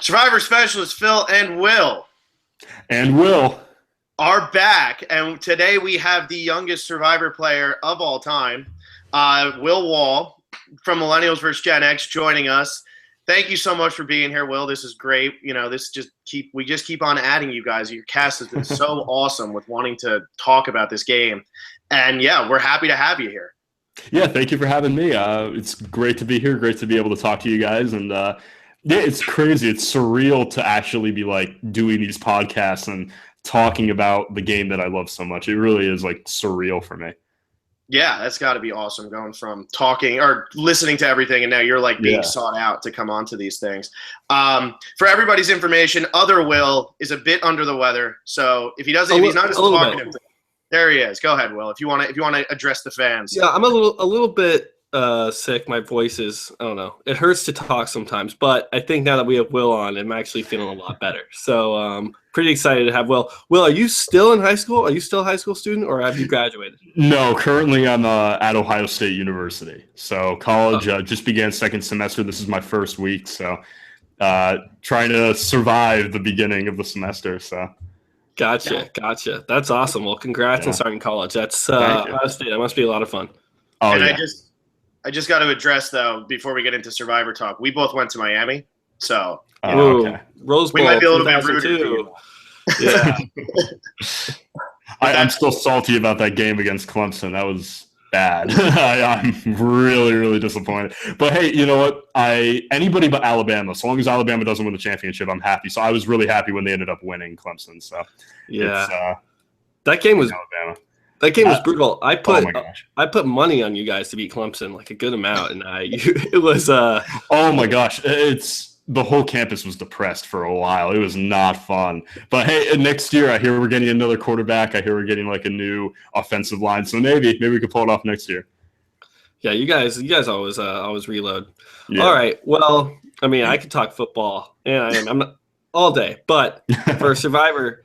Survivor specialists Phil and Will are back, and today we have the youngest Survivor player of all time, Will Wahl from Millennials vs. Gen X, joining us. Thank you so much for being here, Will. This is great. You know, we just keep on adding you guys. Your cast has been so awesome with wanting to talk about this game, and yeah, we're happy to have you here. Yeah, thank you for having me. It's great to be here. Great to be able to talk to you guys, and yeah, it's crazy. It's surreal to actually be like doing these podcasts and talking about the game that I love so much. It really is like surreal for me. Yeah, that's got to be awesome going from talking or listening to everything, and now you're like being sought out to come onto these things. For everybody's information, other Will is a bit under the weather, so if he doesn't, if he's not just talking, there he is. Go ahead, Will. If you want to address the fans. Yeah, I'm a little bit sick. My voice is, I don't know. It hurts to talk sometimes, but I think now that we have Will on, I'm actually feeling a lot better. So pretty excited to have Will. Will, are you still in high school? Are you still a high school student, or have you graduated? No, currently I'm at Ohio State University. So college just began second semester. This is my first week, so trying to survive the beginning of the semester. So. Gotcha. That's awesome. Well, congrats on starting college. That's Ohio State. That must be a lot of fun. Oh, and yeah. I just got to address though before we get into Survivor talk. We both went to Miami, so okay. Rose Bowl. We might be a little bit rude too. Yeah. I'm still salty about that game against Clemson. That was bad. I'm really, really disappointed. But hey, you know what? Anybody but Alabama, so long as Alabama doesn't win the championship, I'm happy. So I was really happy when they ended up winning Clemson. So yeah, that game was Alabama. That game was brutal. I put money on you guys to beat Clemson, like a good amount, and it was. Oh my gosh, the whole campus was depressed for a while. It was not fun. But hey, next year I hear we're getting another quarterback. I hear we're getting like a new offensive line. So maybe we could pull it off next year. Yeah, you guys always reload. Yeah. All right. Well, I mean, I could talk football, and I'm not all day, but for Survivor.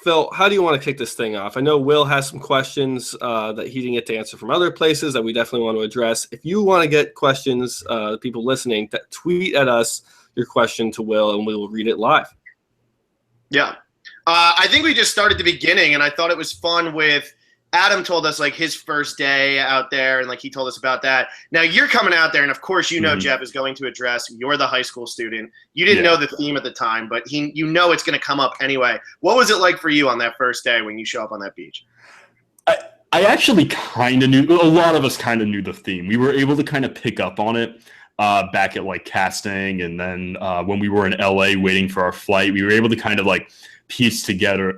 Phil, how do you want to kick this thing off? I know Will has some questions that he didn't get to answer from other places that we definitely want to address. If you want to get questions, people listening, tweet at us your question to Will, and we will read it live. Yeah. I think we just started the beginning, and I thought it was fun with Adam told us like his first day out there, and like he told us about that. Now you're coming out there, and of course you know Jeff is going to address. You're the high school student. You didn't know the theme at the time, but you know it's going to come up anyway. What was it like for you on that first day when you show up on that beach? I actually kind of knew. A lot of us kind of knew the theme. We were able to kind of pick up on it back at like casting, and then when we were in LA waiting for our flight, we were able to kind of like piece together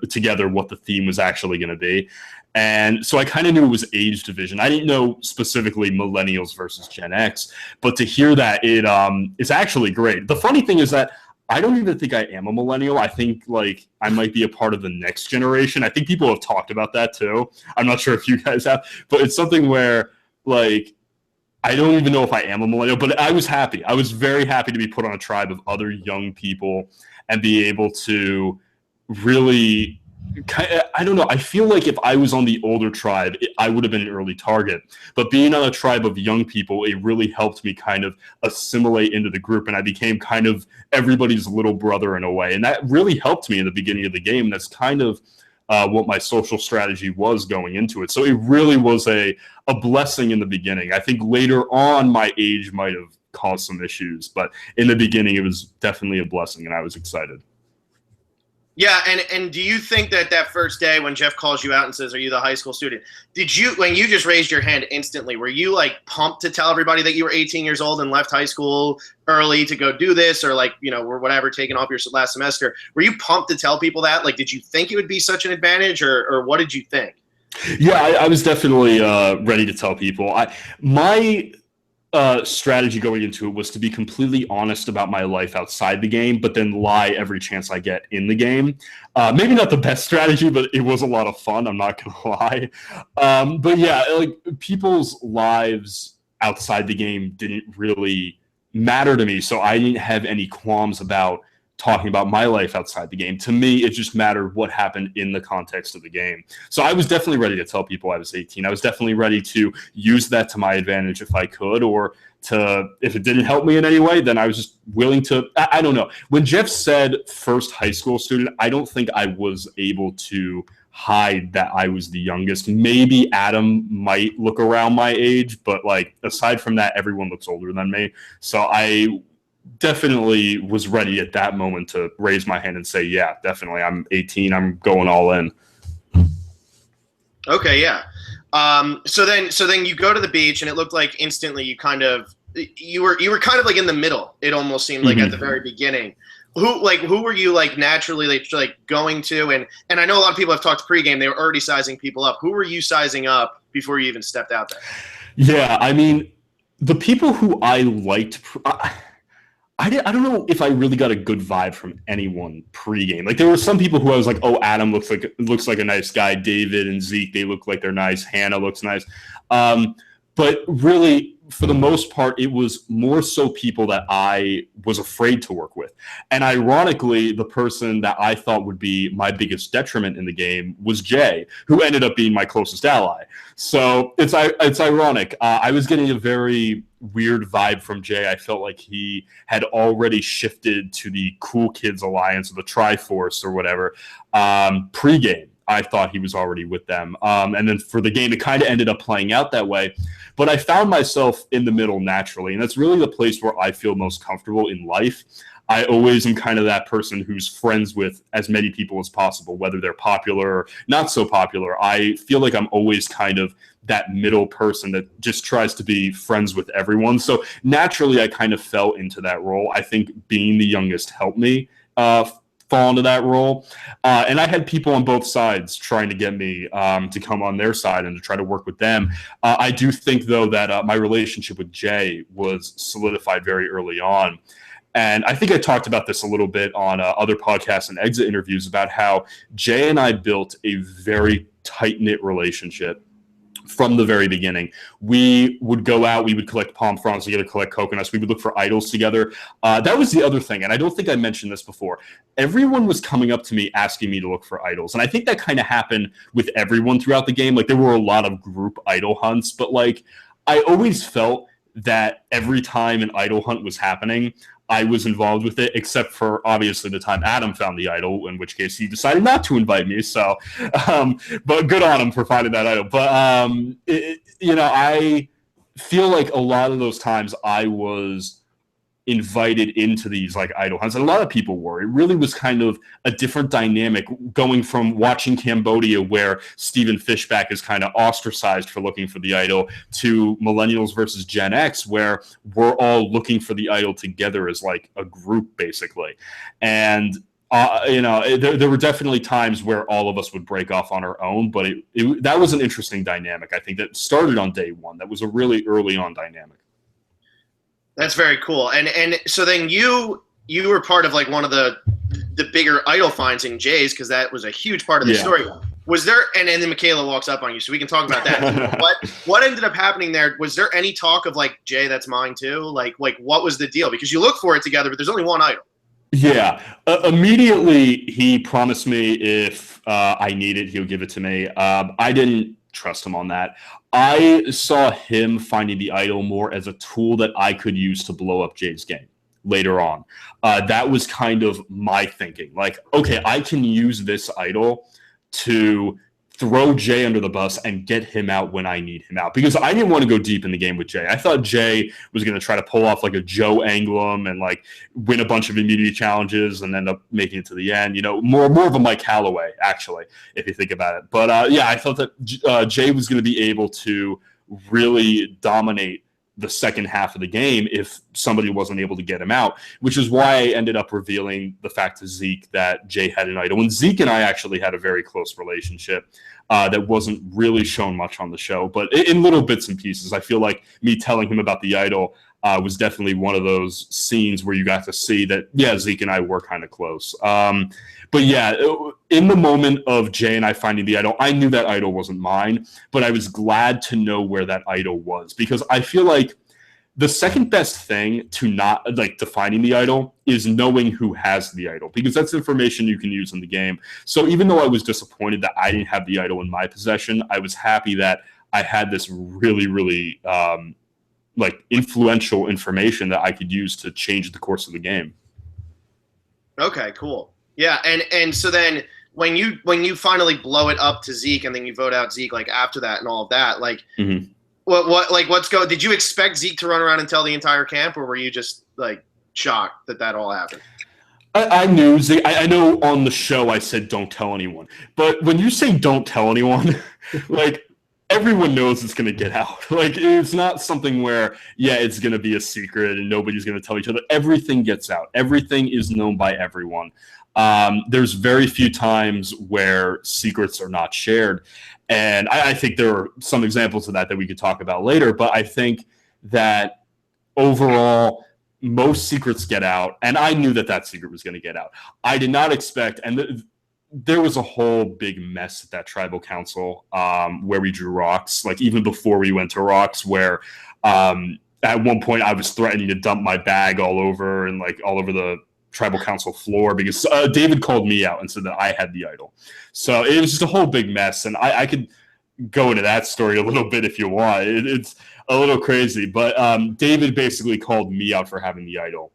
what the theme was actually going to be. And so I kind of knew it was age division. I didn't know specifically millennials versus Gen X, but to hear that, it's actually great. The funny thing is that I don't even think I am a millennial. I think like I might be a part of the next generation. I think people have talked about that too. I'm not sure if you guys have, but it's something where like I don't even know if I am a millennial, but I was happy. I was very happy to be put on a tribe of other young people and be able to really I don't know. I feel like if I was on the older tribe, I would have been an early target. But being on a tribe of young people, it really helped me kind of assimilate into the group. And I became kind of everybody's little brother in a way. And that really helped me in the beginning of the game. That's kind of what my social strategy was going into it. So it really was a blessing in the beginning. I think later on, my age might have caused some issues. But in the beginning, it was definitely a blessing. And I was excited. Yeah, and do you think that first day when Jeff calls you out and says, "Are you the high school student?" When you just raised your hand instantly, were you like pumped to tell everybody that you were 18 years old and left high school early to go do this, or like or whatever, taking off your last semester? Were you pumped to tell people that? Like, did you think it would be such an advantage, or what did you think? Yeah, I was definitely ready to tell people. My strategy going into it was to be completely honest about my life outside the game, but then lie every chance I get in the game. Maybe not the best strategy, but it was a lot of fun. I'm not going to lie. But yeah, like people's lives outside the game didn't really matter to me. So I didn't have any qualms about talking about my life outside the game. To me, it just mattered what happened in the context of the game. So I was definitely ready to tell people I was 18. I was definitely ready to use that to my advantage if I could, or if it didn't help me in any way, then I was just willing to, I don't know. When Jeff said first high school student, I don't think I was able to hide that I was the youngest. Maybe Adam might look around my age, but like aside from that, everyone looks older than me. So I definitely was ready at that moment to raise my hand and say, yeah, definitely, I'm 18. I'm going all in. Okay, yeah. So then you go to the beach, and it looked like instantly you were kind of like in the middle. It almost seemed like at the very beginning. Who were you like naturally like going to? And I know a lot of people have talked pregame. They were already sizing people up. Who were you sizing up before you even stepped out there? Yeah, I mean, the people who I liked. I don't know if I really got a good vibe from anyone pregame. Like there were some people who I was like, oh, Adam looks like a nice guy. David and Zeke, they look like they're nice. Hannah looks nice. But really, for the most part, it was more so people that I was afraid to work with. And ironically, the person that I thought would be my biggest detriment in the game was Jay, who ended up being my closest ally. So it's ironic. I was getting a very weird vibe from Jay. I felt like he had already shifted to the Cool Kids Alliance or the Triforce or whatever pregame. I thought he was already with them. And then for the game, it kind of ended up playing out that way. But I found myself in the middle naturally, and that's really the place where I feel most comfortable in life. I always am kind of that person who's friends with as many people as possible, whether they're popular or not so popular. I feel like I'm always kind of that middle person that just tries to be friends with everyone. So naturally, I kind of fell into that role. I think being the youngest helped me fall into that role. And I had people on both sides trying to get me to come on their side and to try to work with them. I do think, though, that my relationship with Jay was solidified very early on. And I think I talked about this a little bit on other podcasts and exit interviews about how Jay and I built a very tight-knit relationship from the very beginning. We would go out, we would collect palm fronds together, collect coconuts, we would look for idols together. That was the other thing, and I don't think I mentioned this before. Everyone was coming up to me asking me to look for idols, and I think that kind of happened with everyone throughout the game. Like, there were a lot of group idol hunts, but like, I always felt that every time an idol hunt was happening, I was involved with it, except for obviously the time Adam found the idol, in which case he decided not to invite me. So, but good on him for finding that idol. But, I feel like a lot of those times I was invited into these like idol hunts, and a lot of people were. It really was kind of a different dynamic going from watching Cambodia, where Stephen Fishback is kind of ostracized for looking for the idol, to Millennials versus Gen X, where we're all looking for the idol together as like a group, basically. And there were definitely times where all of us would break off on our own, but that was an interesting dynamic. I think that started on day one. That was a really early on dynamic. That's very cool. And so then you were part of like one of the bigger idol finds in Jay's, because that was a huge part of the story. Was there, and then Michaela walks up on you, so we can talk about that. What ended up happening there? Was there any talk of like, Jay, that's mine too? Like what was the deal? Because you look for it together, but there's only one idol. Yeah. Immediately he promised me if I need it, he'll give it to me. I didn't trust him on that. I saw him finding the idol more as a tool that I could use to blow up Jay's game later on. That was kind of my thinking. Like, okay, I can use this idol to throw Jay under the bus and get him out when I need him out. Because I didn't want to go deep in the game with Jay. I thought Jay was going to try to pull off like a Joe Anglim and like win a bunch of immunity challenges and end up making it to the end. More of a Mike Calloway, actually, if you think about it. But I thought that Jay was going to be able to really dominate the second half of the game if somebody wasn't able to get him out, which is why I ended up revealing the fact to Zeke that Jay had an idol. And Zeke and I actually had a very close relationship that wasn't really shown much on the show, but in little bits and pieces. I feel like me telling him about the idol was definitely one of those scenes where you got to see that, yeah, Zeke and I were kind of close. But yeah, in the moment of Jay and I finding the idol, I knew that idol wasn't mine, but I was glad to know where that idol was, because I feel like the second best thing to not like defining the idol is knowing who has the idol, because that's information you can use in the game. So even though I was disappointed that I didn't have the idol in my possession, I was happy that I had this really, really like influential information that I could use to change the course of the game. Okay, cool. Yeah, and so then when you finally blow it up to Zeke and then you vote out Zeke like after that and all of that, like did you expect Zeke to run around and tell the entire camp, or were you just like shocked that all happened? I knew Zeke. I know on the show I said don't tell anyone, but when you say don't tell anyone, like everyone knows it's going to get out. Like it's not something where it's going to be a secret and nobody's going to tell each other. Everything gets out. Everything is known by everyone. There's very few times where secrets are not shared. And I think there are some examples of that we could talk about later. But I think that overall, most secrets get out. And I knew that secret was going to get out. I did not expect, and there was a whole big mess at that tribal council where we drew rocks, like even before we went to rocks, where at one point I was threatening to dump my bag all over the tribal council floor because David called me out and said that I had the idol. So it was just a whole big mess. And I could go into that story a little bit if you want. It's a little crazy, but David basically called me out for having the idol.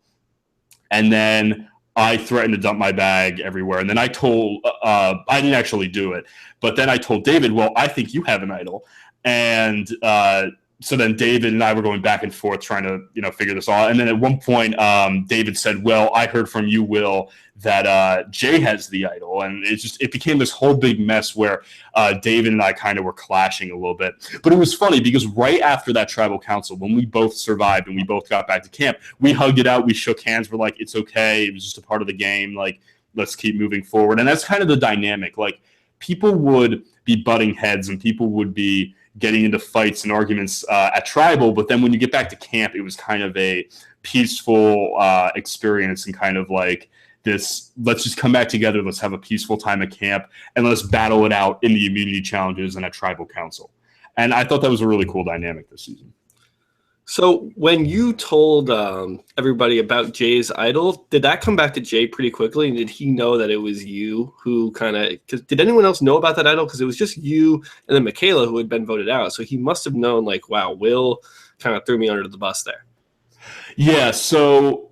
And then I threatened to dump my bag everywhere. And then I told, I didn't actually do it, but then I told David, well, I think you have an idol. And so then David and I were going back and forth trying to, figure this out. And then at one point, David said, well, I heard from you, Will, that Jay has the idol. And it became this whole big mess where David and I kind of were clashing a little bit. But it was funny because right after that tribal council, when we both survived and we both got back to camp, we hugged it out. We shook hands. We're like, it's okay. It was just a part of the game. Like, let's keep moving forward. And that's kind of the dynamic. Like, people would be butting heads and people would be getting into fights and arguments at tribal, but then when you get back to camp, it was kind of a peaceful experience and kind of like this, let's just come back together, let's have a peaceful time at camp, and let's battle it out in the immunity challenges and at tribal council. And I thought that was a really cool dynamic this season. So when you told everybody about Jay's idol, did that come back to Jay pretty quickly? And did he know that it was you who did anyone else know about that idol? Because it was just you and then Michaela who had been voted out. So he must have known like, wow, Will kind of threw me under the bus there. Yeah. So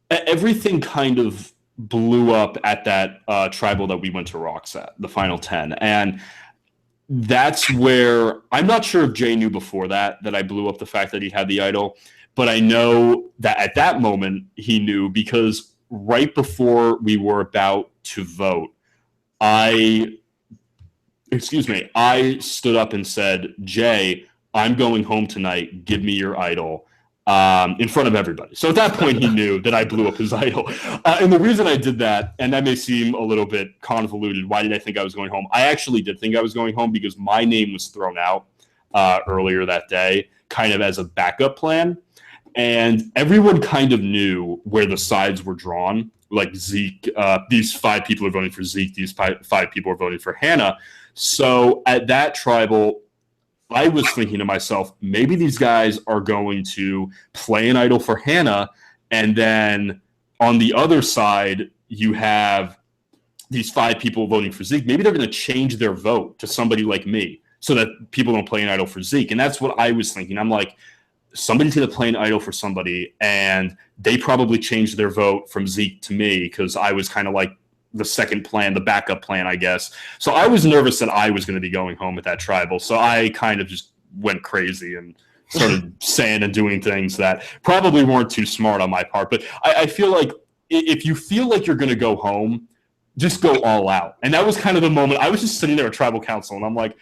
everything kind of blew up at that tribal that we went to Rocks at, the final 10. And that's where I'm not sure if Jay knew before that I blew up the fact that he had the idol, but I know that at that moment he knew because right before we were about to vote, I stood up and said, Jay, I'm going home tonight. Give me your idol. In front of everybody. So at that point, he knew that I blew up his idol. And the reason I did that, and that may seem a little bit convoluted, why did I think I was going home? I actually did think I was going home because my name was thrown out earlier that day, kind of as a backup plan. And everyone kind of knew where the sides were drawn. Like Zeke, these 5 people are voting for Zeke, these 5 people are voting for Hannah. So at that tribal, I was thinking to myself, maybe these guys are going to play an idol for Hannah, and then on the other side, you have these 5 people voting for Zeke. Maybe they're going to change their vote to somebody like me so that people don't play an idol for Zeke. And that's what I was thinking. I'm like, somebody's going to play an idol for somebody, and they probably changed their vote from Zeke to me because I was kind of like the second plan, the backup plan, I guess. So I was nervous that I was going to be going home at that tribal. So I kind of just went crazy and started saying and doing things that probably weren't too smart on my part. But I feel like if you feel like you're going to go home, just go all out. And that was kind of the moment. I was just sitting there at tribal council and I'm like,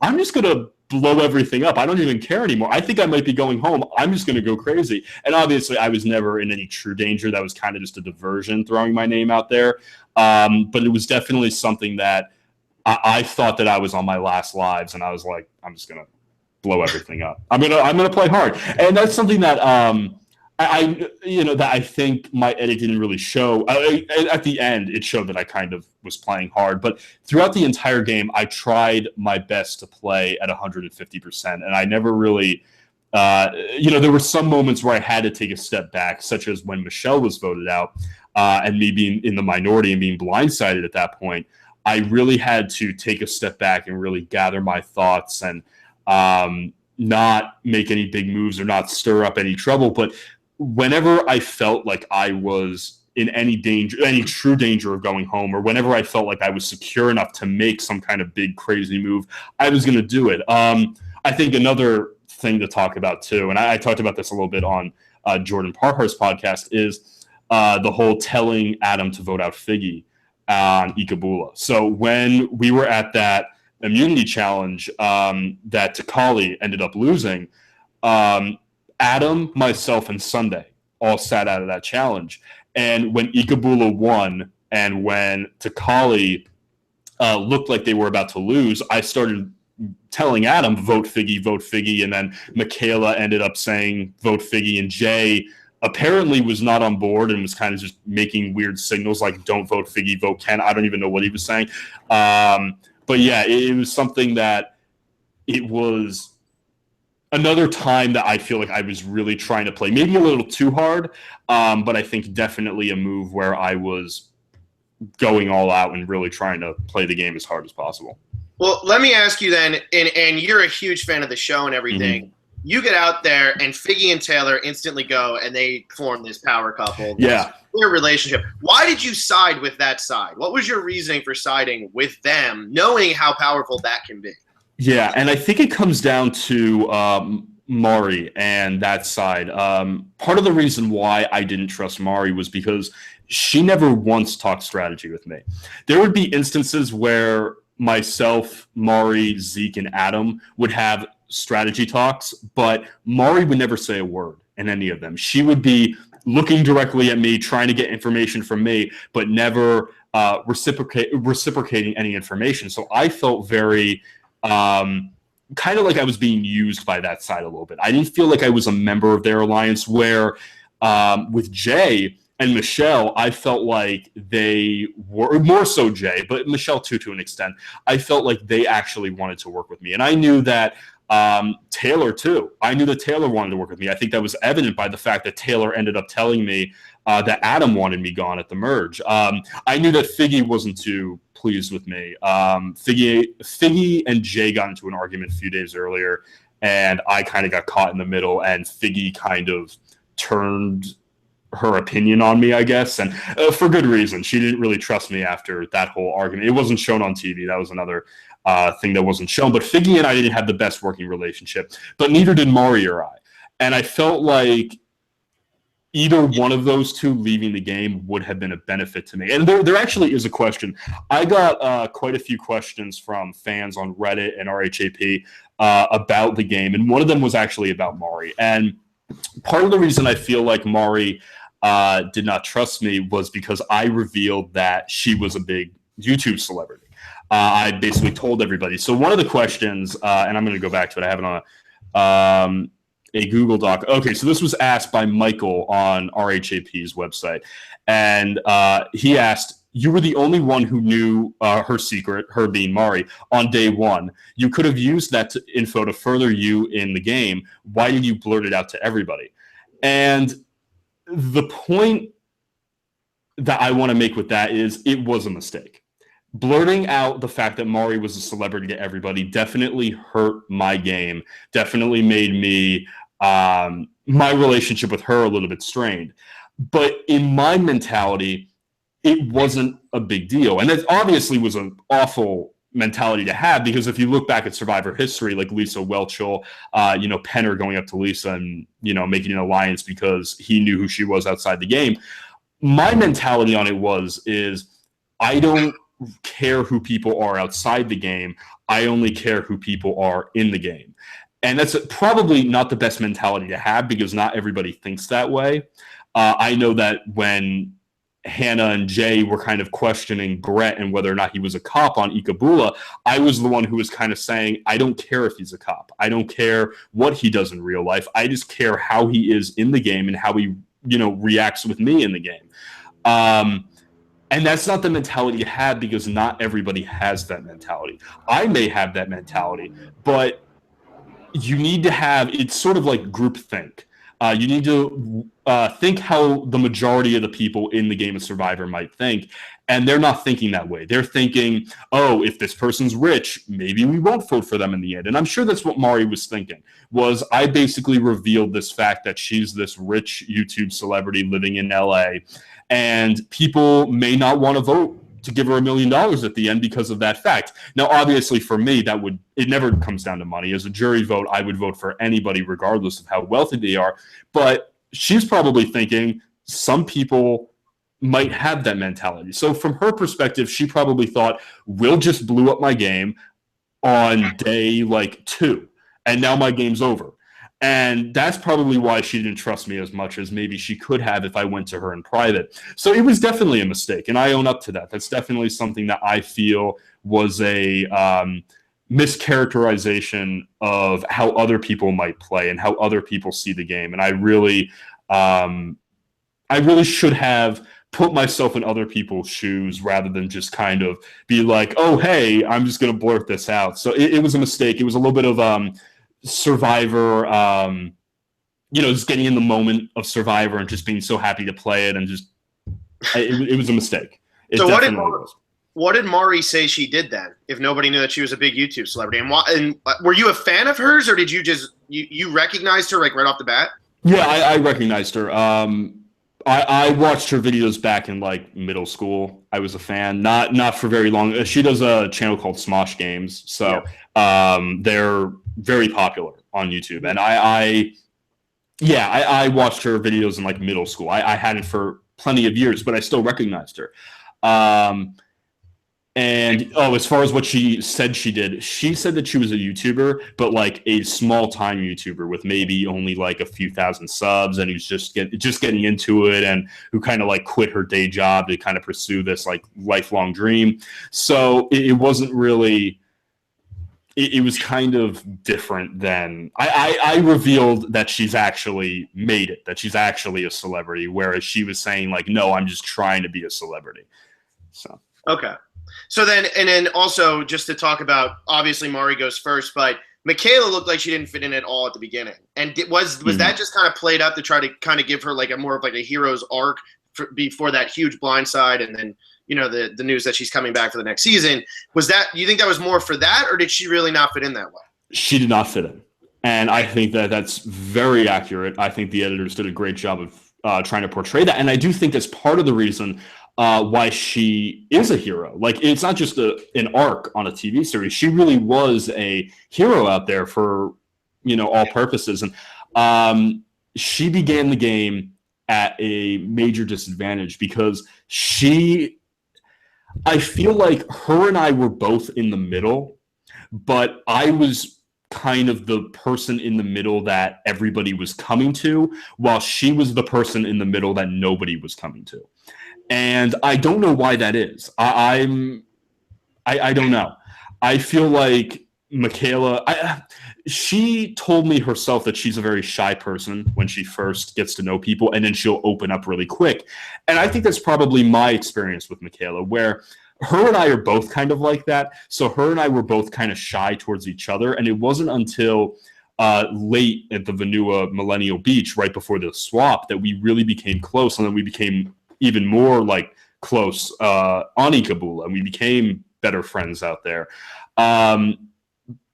I'm just going to blow everything up. I don't even care anymore. I think I might be going home. I'm just going to go crazy. And obviously I was never in any true danger. That was kind of just a diversion throwing my name out there. But it was definitely something that I thought that I was on my last lives. And I was like, I'm just going to blow everything up. I'm going to play hard. And that's something that, that I think my edit didn't really show. At the end, it showed that I kind of was playing hard. But throughout the entire game, I tried my best to play at 150%. And I never really there were some moments where I had to take a step back, such as when Michelle was voted out, and me being in the minority and being blindsided at that point. I really had to take a step back and really gather my thoughts and not make any big moves or not stir up any trouble. But whenever I felt like I was in any danger, any true danger of going home, or whenever I felt like I was secure enough to make some kind of big, crazy move, I was going to do it. I think another thing to talk about too, and I talked about this a little bit on Jordan Parhar's podcast, is the whole telling Adam to vote out Figgy on Ikabula. So when we were at that immunity challenge that Takali ended up losing, Adam, myself, and Sunday all sat out of that challenge. And when Ikabula won and when Takali looked like they were about to lose, I started telling Adam, vote Figgy, and then Michaela ended up saying vote Figgy, and Jay apparently was not on board and was kind of just making weird signals like don't vote Figgy, vote Ken. I don't even know what he was saying. But yeah, it was something that it was another time that I feel like I was really trying to play maybe a little too hard, but I think definitely a move where I was going all out and really trying to play the game as hard as possible. Well, let me ask you then, and you're a huge fan of the show and everything. Mm-hmm. You get out there, and Figgy and Taylor instantly go, and they form this power couple. Yeah. Their relationship. Why did you side with that side? What was your reasoning for siding with them, knowing how powerful that can be? Yeah, and I think it comes down to Mari and that side. Part of the reason why I didn't trust Mari was because she never once talked strategy with me. There would be instances where myself, Mari, Zeke, and Adam would have strategy talks, but Mari would never say a word in any of them. She would be looking directly at me, trying to get information from me, but never reciprocating any information. So I felt very kind of like I was being used by that side a little bit. I didn't feel like I was a member of their alliance, where with Jay and Michelle, I felt like they were, more so Jay, but Michelle too, to an extent. I felt like they actually wanted to work with me. And I knew that Taylor too. I knew that Taylor wanted to work with me. I think that was evident by the fact that Taylor ended up telling me that Adam wanted me gone at the merge. I knew that Figgy wasn't too pleased with me. Figgy and Jay got into an argument a few days earlier, and I kind of got caught in the middle, and Figgy kind of turned her opinion on me, I guess, and for good reason. She didn't really trust me after that whole argument. It wasn't shown on TV. That was another thing that wasn't shown. But Figgy and I didn't have the best working relationship, but neither did Mari or I. And I felt like either one of those two leaving the game would have been a benefit to me. And there actually is a question. I got quite a few questions from fans on Reddit and RHAP about the game, and one of them was actually about Mari. And part of the reason I feel like Mari did not trust me was because I revealed that she was a big YouTube celebrity. I basically told everybody. So one of the questions, and I'm going to go back to it. I have it on a Google Doc. Okay, so this was asked by Michael on RHAP's website. And he asked, you were the only one who knew her secret, her being Mari, on day one. You could have used that info to further you in the game. Why did you blurt it out to everybody? And the point that I want to make with that is it was a mistake. Blurting out the fact that Mari was a celebrity to everybody definitely hurt my game, definitely made me, my relationship with her a little bit strained. But in my mentality, it wasn't a big deal. And that obviously was an awful mentality to have, because if you look back at Survivor history, like Lisa Welchel, Penner going up to Lisa and, making an alliance because he knew who she was outside the game. My mentality on it is I don't care who people are outside the game. I only care who people are in the game. And that's probably not the best mentality to have, because not everybody thinks that way. I know that when Hannah and Jay were kind of questioning Brett and whether or not he was a cop on Ikabula, I was the one who was kind of saying, I don't care if he's a cop. I don't care what he does in real life. I just care how he is in the game and how he, reacts with me in the game. And that's not the mentality you have, because not everybody has that mentality. I may have that mentality, but you need to have, it's sort of like groupthink. You need to think how the majority of the people in the game of Survivor might think. And they're not thinking that way. They're thinking, oh, if this person's rich, maybe we won't vote for them in the end. And I'm sure that's what Mari was thinking, was I basically revealed this fact that she's this rich YouTube celebrity living in LA, and people may not want to vote to give her $1 million at the end because of that fact. Now, obviously, for me, it never comes down to money. As a jury vote, I would vote for anybody regardless of how wealthy they are. But she's probably thinking some people might have that mentality. So from her perspective, she probably thought, Will just blew up my game on day 2, and now my game's over. And that's probably why she didn't trust me as much as maybe she could have if I went to her in private. So it was definitely a mistake, and I own up to that. That's definitely something that I feel was a mischaracterization of how other people might play and how other people see the game. And I really should have put myself in other people's shoes rather than just kind of be like, oh, hey, I'm just going to blurt this out. So it was a mistake. It was a little bit of Survivor, just getting in the moment of Survivor and just being so happy to play it, and just it was a mistake. So what did Mari say she did then, if nobody knew that she was a big YouTube celebrity? And were you a fan of hers, or did you just you recognized her right off the bat? Yeah, I recognized her. I watched her videos back in middle school. I was a fan, not for very long. She does a channel called Smosh Games, so they're very popular on YouTube. And I watched her videos in middle school. I hadn't for plenty of years, but I still recognized her. As far as what she said she did, she said that she was a YouTuber, but a small-time YouTuber with maybe only a few thousand subs, and who's just getting into it, and who kind of quit her day job to kind of pursue this lifelong dream. So it wasn't really. It was kind of different than I revealed that she's actually made it, that she's actually a celebrity, whereas she was saying no, I'm just trying to be a celebrity. So okay. So then also just to talk about, obviously Mari goes first, but Michaela looked like she didn't fit in at all at the beginning. And was that just kind of played up to try to kind of give her a more of a hero's arc before that huge blindside, and then the news that she's coming back for the next season? You think that was more for that, or did she really not fit in that way? She did not fit in, and I think that's very accurate. I think the editors did a great job of trying to portray that, and I do think that's part of the reason why she is a hero. It's not just an arc on a TV series. She really was a hero out there for all purposes, and she began the game at a major disadvantage because I feel like her and I were both in the middle, but I was kind of the person in the middle that everybody was coming to, while she was the person in the middle that nobody was coming to. And I don't know why that is. I don't know. I feel like Michaela, she told me herself that she's a very shy person when she first gets to know people, and then she'll open up really quick. And I think that's probably my experience with Michaela, where her and I are both kind of like that. So her and I were both kind of shy towards each other. And it wasn't until late at the Vanua Millennial Beach, right before the swap, that we really became close. And then we became even more close on Ikabula, and we became better friends out there.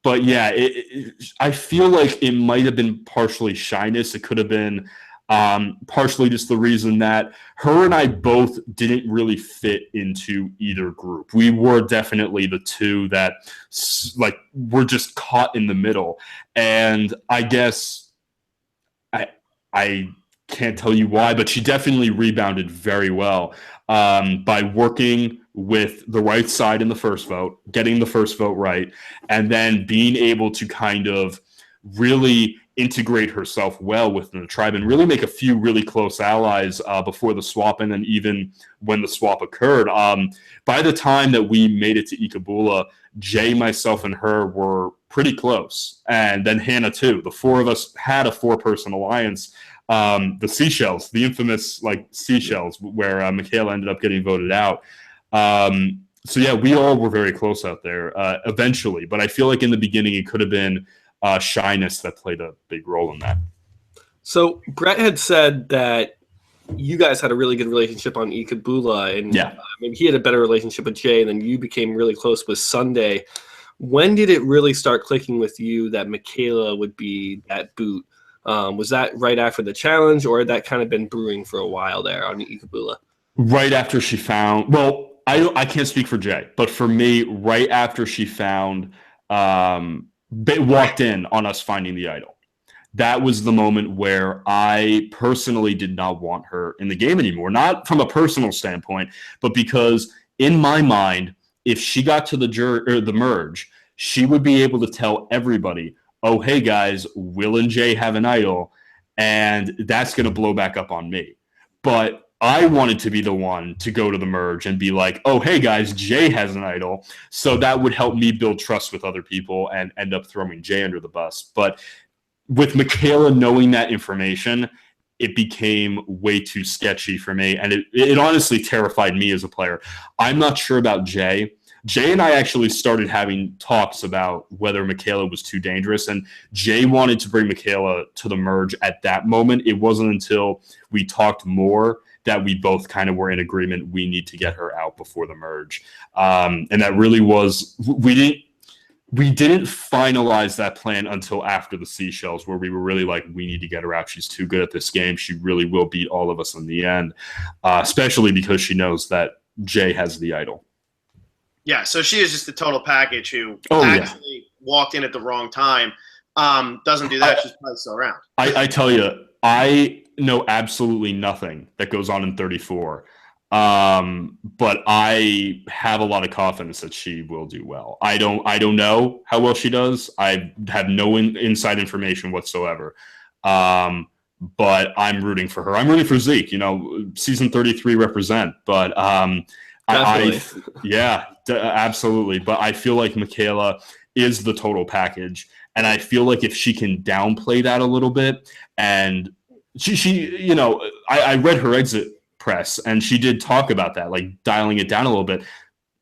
But yeah, I feel like it might have been partially shyness. It could have been partially just the reason that her and I both didn't really fit into either group. We were definitely the two that were just caught in the middle. And I guess I can't tell you why, but she definitely rebounded very well by working with the right side in the first vote, getting the first vote right, and then being able to kind of really integrate herself well within the tribe and really make a few really close allies before the swap, and then even when the swap occurred. By the time that we made it to Ikabula, Jay, myself, and her were pretty close, and then Hannah too. The four of us had a four-person alliance. The Seashells, the infamous Seashells, where Michaela ended up getting voted out. So yeah, we all were very close out there eventually, but I feel like in the beginning it could have been shyness that played a big role in that. So Brett had said that you guys had a really good relationship on Ikebula, and maybe he had a better relationship with Jay, and then you became really close with Sunday. When did it really start clicking with you that Michaela would be that boot? Was that right after the challenge, or had that kind of been brewing for a while there on Ikebula? Right after she found, well, I can't speak for Jay, but for me, right after she found, walked in on us finding the idol. That was the moment where I personally did not want her in the game anymore. Not from a personal standpoint, but because in my mind, if she got to the merge, she would be able to tell everybody, oh, hey guys, Will and Jay have an idol, and that's going to blow back up on me. But I wanted to be the one to go to the merge and be like, oh, hey guys, Jay has an idol. So that would help me build trust with other people and end up throwing Jay under the bus. But with Michaela knowing that information, it became way too sketchy for me. And it honestly terrified me as a player. I'm not sure about Jay. Jay and I actually started having talks about whether Michaela was too dangerous. And Jay wanted to bring Michaela to the merge at that moment. It wasn't until we talked more that we both kind of were in agreement we need to get her out before the merge. And that really was, we didn't finalize that plan until after the Seashells, where we were really like, we need to get her out. She's too good at this game. She really will beat all of us in the end, especially because she knows that Jay has the idol. Yeah, so she is just the total package who walked in at the wrong time. Doesn't do that. She's probably still around. I tell you, I know absolutely nothing that goes on in 34. But I have a lot of confidence that she will do well. I don't know how well she does. I have no inside information whatsoever. But I'm rooting for her. I'm rooting for Zeke, season 33 represent, but, absolutely. But I feel like Michaela is the total package. And I feel like if she can downplay that a little bit, and I read her exit press, and she did talk about that, like dialing it down a little bit.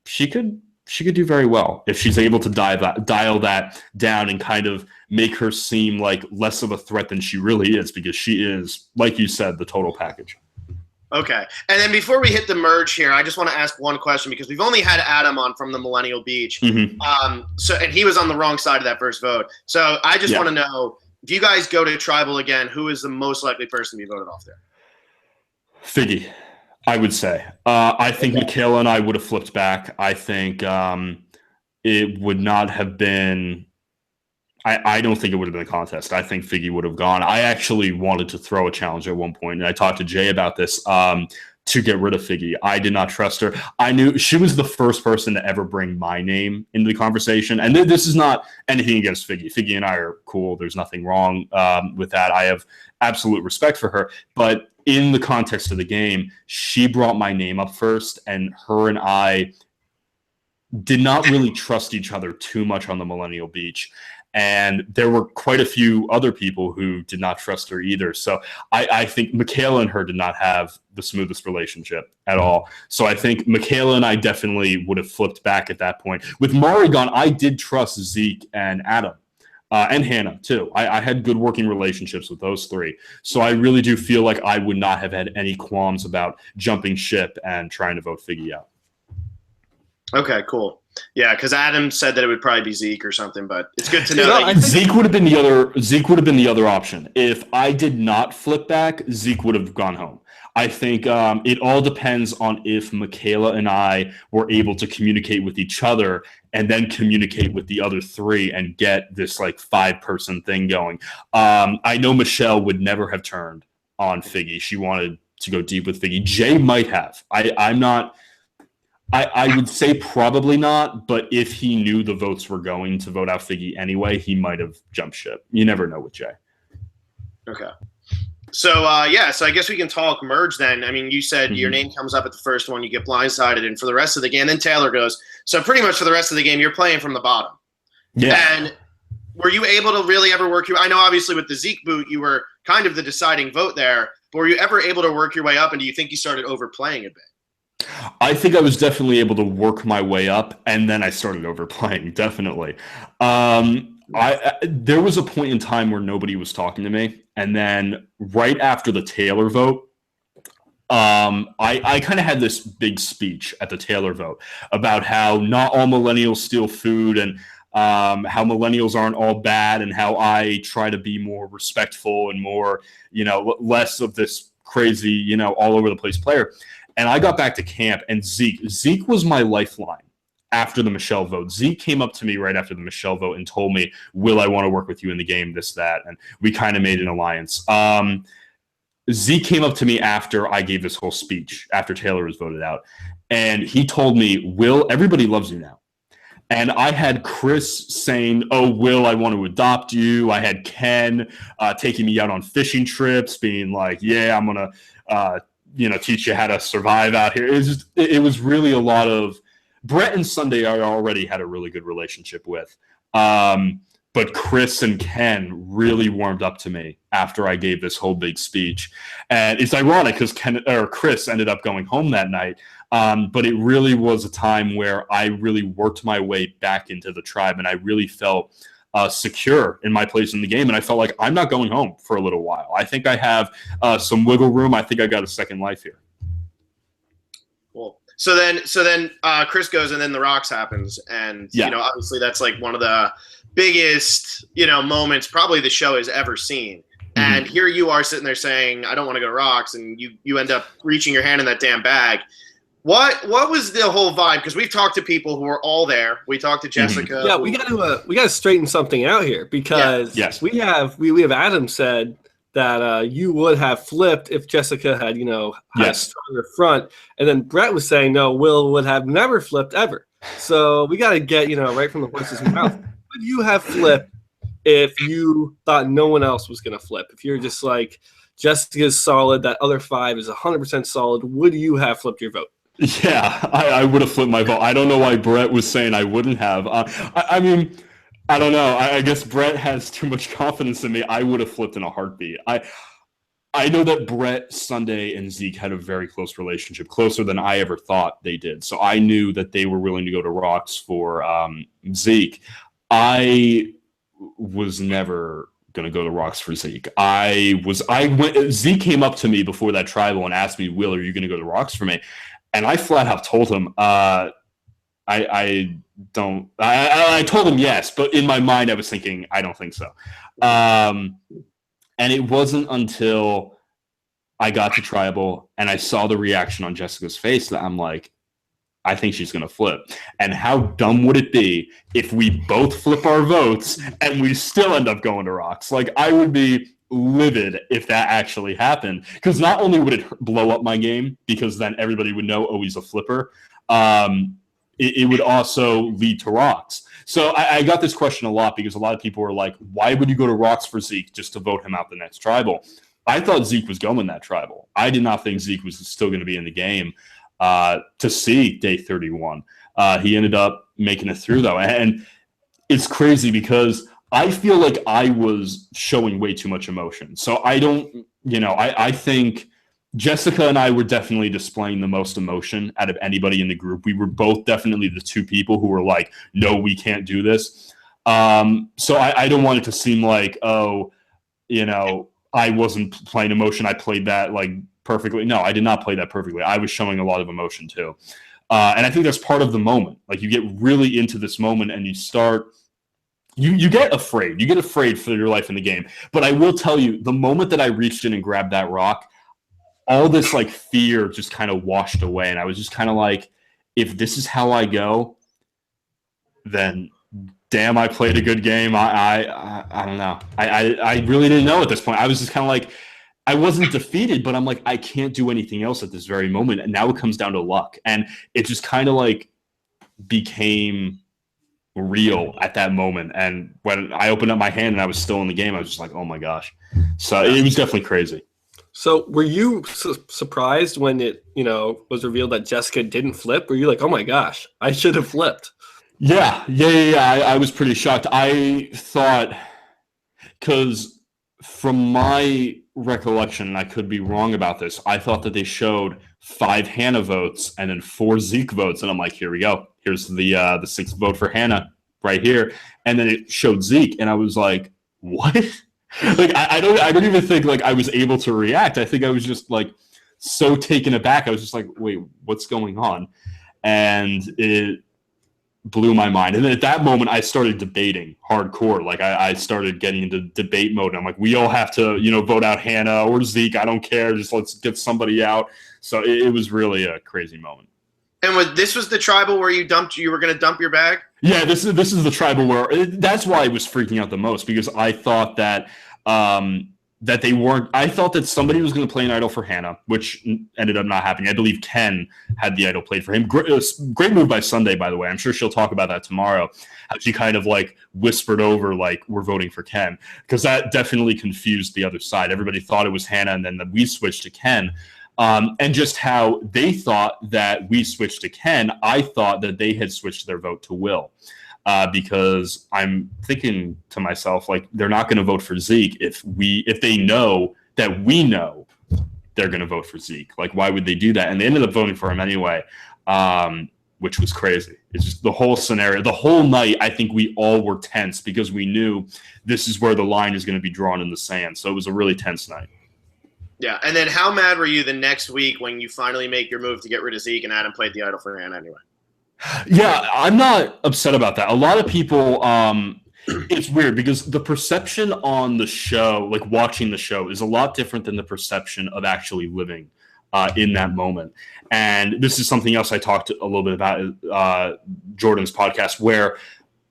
She could do very well if she's able to dial that down and kind of make her seem like less of a threat than she really is, because she is, like you said, the total package. Okay. And then before we hit the merge here, I just want to ask one question, because we've only had Adam on from the Millennial Beach. Mm-hmm. And he was on the wrong side of that first vote. So I just want to know, if you guys go to Tribal again, who is the most likely person to be voted off there? Figgy, I would say. I think Michaela and I would have flipped back. I think it would not have been – I don't think it would have been a contest. I think Figgy would have gone. I actually wanted to throw a challenge at one point, and I talked to Jay about this to get rid of Figgy. I did not trust her. I knew she was the first person to ever bring my name into the conversation. And this is not anything against Figgy. Figgy and I are cool. There's nothing wrong with that. I have absolute respect for her. But in the context of the game, she brought my name up first, and her and I did not really trust each other too much on the Millennial Beach. And there were quite a few other people who did not trust her either. So I think Michaela and her did not have the smoothest relationship at all. So I think Michaela and I definitely would have flipped back at that point. With Mari gone, I did trust Zeke and Adam. And Hannah, too. I had good working relationships with those three. So I really do feel like I would not have had any qualms about jumping ship and trying to vote Figgy out. Okay, cool. Yeah, because Adam said that it would probably be Zeke or something, but it's good to know. That Zeke would have been the other option. If I did not flip back, Zeke would have gone home. I think it all depends on if Michaela and I were able to communicate with each other and then communicate with the other three and get this like 5-person thing going. I know Michelle would never have turned on Figgy. She wanted to go deep with Figgy. Jay might have. I'm not. I would say probably not, but if he knew the votes were going to vote out Figgy anyway, he might have jumped ship. You never know with Jay. Okay. So, so I guess we can talk merge then. I mean, you said your name comes up at the first one, you get blindsided, and for the rest of the game, then Taylor goes. So pretty much for the rest of the game, you're playing from the bottom. Yeah. And were you able to really ever work I know obviously with the Zeke boot, you were kind of the deciding vote there, but were you ever able to work your way up, and do you think you started overplaying a bit? I think I was definitely able to work my way up, and then I started overplaying, definitely. There was a point in time where nobody was talking to me, and then right after the Taylor vote, I kind of had this big speech at the Taylor vote about how not all millennials steal food, and how millennials aren't all bad, and how I try to be more respectful and more, less of this crazy, all over the place player. And I got back to camp, and Zeke was my lifeline after the Michelle vote. Zeke came up to me right after the Michelle vote and told me, Will, I want to work with you in the game, this, that. And we kind of made an alliance. Zeke came up to me after I gave this whole speech, after Taylor was voted out. And he told me, Will, everybody loves you now. And I had Chris saying, oh, Will, I want to adopt you. I had Ken taking me out on fishing trips, being like, yeah, I'm going to, teach you how to survive out here. It was really a lot of Brett and Sunday I already had a really good relationship with. But Chris and Ken really warmed up to me after I gave this whole big speech. And it's ironic because Chris ended up going home that night. But it really was a time where I really worked my way back into the tribe, and I really felt secure in my place in the game. And I felt like I'm not going home for a little while. I think I have some wiggle room. I think I got a second life here. Cool. So then Chris goes, and then the Rocks happens, and obviously that's like one of the biggest moments probably the show has ever seen. Mm-hmm. And here you are sitting there saying, I don't want to go to Rocks, and you end up reaching your hand in that damn bag. What was the whole vibe? Because we've talked to people who were all there. We talked to Jessica. Mm-hmm. Yeah, we got to straighten something out here, because we have Adam said that you would have flipped if Jessica had had a stronger front, and then Brett was saying no, Will would have never flipped ever. So we got to get right from the horse's mouth. Would you have flipped if you thought no one else was going to flip? If you're just like, Jessica's solid, that other 5 is 100% solid, would you have flipped your vote? Yeah, I would have flipped my vote. I don't know why Brett was saying I wouldn't have. I mean, I don't know. I guess Brett has too much confidence in me. I would have flipped in a heartbeat. I know that Brett, Sunday, and Zeke had a very close relationship, closer than I ever thought they did. So I knew that they were willing to go to Rocks for Zeke. I was never going to go to Rocks for Zeke. Zeke came up to me before that tribal and asked me, Will, are you going to go to Rocks for me? And I flat out told him, I told him yes, but in my mind I was thinking, I don't think so. And it wasn't until I got to tribal and I saw the reaction on Jessica's face that I'm like, I think she's going to flip. And how dumb would it be if we both flip our votes and we still end up going to Rocks? Like, I would be livid if that actually happened, because not only would it blow up my game, because then everybody would know, oh, he's a flipper, it would also lead to Rocks. So I got this question a lot, because a lot of people were like, why would you go to Rocks for Zeke just to vote him out the next tribal? I thought Zeke was going that tribal. I did not think Zeke was still going to be in the game to see day 31. He ended up making it through, though. And it's crazy because I feel like I was showing way too much emotion. So I don't, I think Jessica and I were definitely displaying the most emotion out of anybody in the group. We were both definitely the two people who were like, no, we can't do this. So I don't want it to seem like, oh, I wasn't playing emotion. I played that like perfectly. No, I did not play that perfectly. I was showing a lot of emotion too. And I think that's part of the moment. Like, you get really into this moment and you start, you get afraid. You get afraid for your life in the game. But I will tell you, the moment that I reached in and grabbed that rock, all this like fear just kind of washed away. And I was just kind of like, if this is how I go, then damn, I played a good game. I don't know. I really didn't know at this point. I was just kind of like, I wasn't defeated, but I'm like, I can't do anything else at this very moment. And now it comes down to luck. And it just kind of like became real at that moment. And when I opened up my hand and I was still in the game, I was just like, oh my gosh. So it was definitely crazy. So were you surprised when it, was revealed that Jessica didn't flip? Were you like, oh my gosh, I should have flipped? Yeah. I was pretty shocked. I thought, because from my recollection, and I could be wrong about this, I thought that they showed 5 Hannah votes and then 4 Zeke votes. And I'm like, here we go. Here's the 6th vote for Hannah. right here. And then it showed Zeke, and I was like, what? Like, I don't even think like I was able to react. I think I was just like so taken aback. I was just like, wait, what's going on? And it blew my mind. And then at that moment, I started debating hardcore. Like I started getting into debate mode. And I'm like, we all have to, vote out Hannah or Zeke. I don't care. Just let's get somebody out. So it was really a crazy moment. And this was the tribal where you were going to dump your bag? Yeah, this is the tribal where that's why I was freaking out the most, because I thought that that they weren't. I thought that somebody was going to play an idol for Hannah, which ended up not happening. I believe Ken had the idol played for him. Great move by Sunday, by the way. I'm sure she'll talk about that tomorrow. How she kind of like whispered over, like, we're voting for Ken, because that definitely confused the other side. Everybody thought it was Hannah, and then we switched to Ken. And just how they thought that we switched to Ken, I thought that they had switched their vote to Will. Because I'm thinking to myself, like, they're not going to vote for Zeke if they know that we know they're going to vote for Zeke. Like, why would they do that? And they ended up voting for him anyway, which was crazy. It's just the whole scenario. The whole night, I think we all were tense because we knew this is where the line is going to be drawn in the sand. So it was a really tense night. Yeah, and then how mad were you the next week when you finally make your move to get rid of Zeke and Adam played the idol for Hannah anyway? Yeah, I'm not upset about that. A lot of people, it's weird because the perception on the show, like watching the show, is a lot different than the perception of actually living in that moment. And this is something else I talked a little bit about Jordan's podcast, where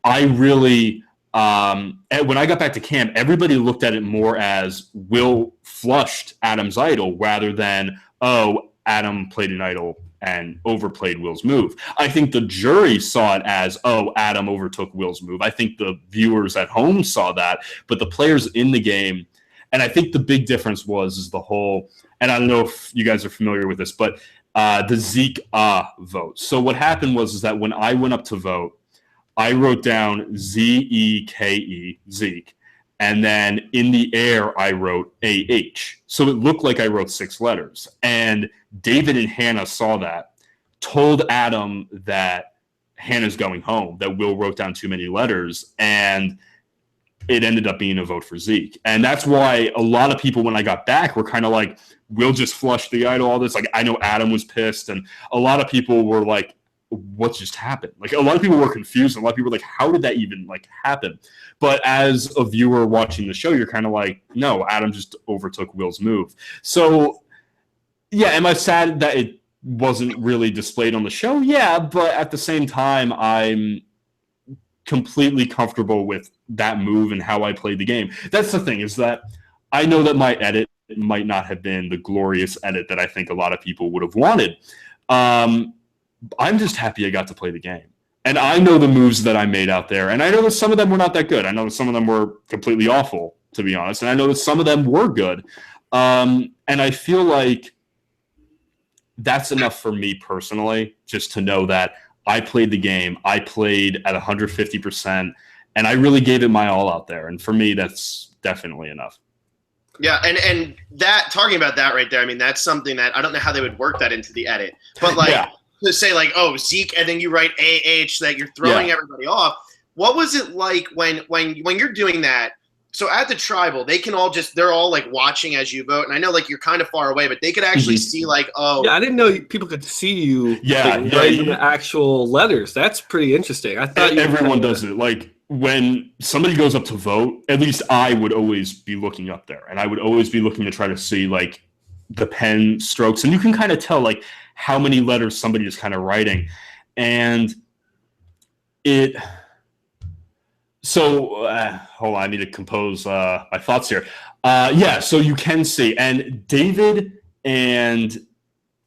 I really, when I got back to camp, everybody looked at it more as Will flushed Adam's idol rather than, oh, Adam played an idol and overplayed Will's move. I think the jury saw it as, oh, Adam overtook Will's move. I think the viewers at home saw that, but the players in the game, and I think the big difference is the whole, and I don't know if you guys are familiar with this, but the Zeke vote. So what happened was that when I went up to vote, I wrote down Zeke, Zeke, and then in the air, I wrote AH. So it looked like I wrote 6 letters. And David and Hannah saw that, told Adam that Hannah's going home, that Will wrote down too many letters, and it ended up being a vote for Zeke. And that's why a lot of people, when I got back, were kind of like, Will just flushed the idol, all this. Like, I know Adam was pissed, and a lot of people were like, what just happened? Like, a lot of people were confused, and a lot of people were like, how did that even like happen? But as a viewer watching the show, you're kind of like, no, Adam just overtook Will's move. So yeah, am I sad that it wasn't really displayed on the show? Yeah, but at the same time, I'm completely comfortable with that move and how I played the game. That's the thing, is that I know that my edit might not have been the glorious edit that I think a lot of people would have wanted. I'm just happy I got to play the game. And I know the moves that I made out there. And I know that some of them were not that good. I know that some of them were completely awful, to be honest. And I know that some of them were good. And I feel like that's enough for me personally, just to know that I played the game. I played at 150%. And I really gave it my all out there. And for me, that's definitely enough. Yeah, and that, talking about that right there, I mean, that's something that I don't know how they would work that into the edit. But like, Yeah. To say like, oh, Zeke, and then you write AH, that you're throwing everybody off. What was it like when you're doing that? So at the tribal, they're all like watching as you vote. And I know like you're kind of far away, but they could actually see like, oh. Yeah, I didn't know people could see you writing the actual letters. That's pretty interesting. I thought everyone does it. Like, when somebody goes up to vote, at least I would always be looking up there. And I would always be looking to try to see like the pen strokes. And you can kind of tell like how many letters somebody is kind of writing. And hold on, I need to compose my thoughts here. So you can see, and David and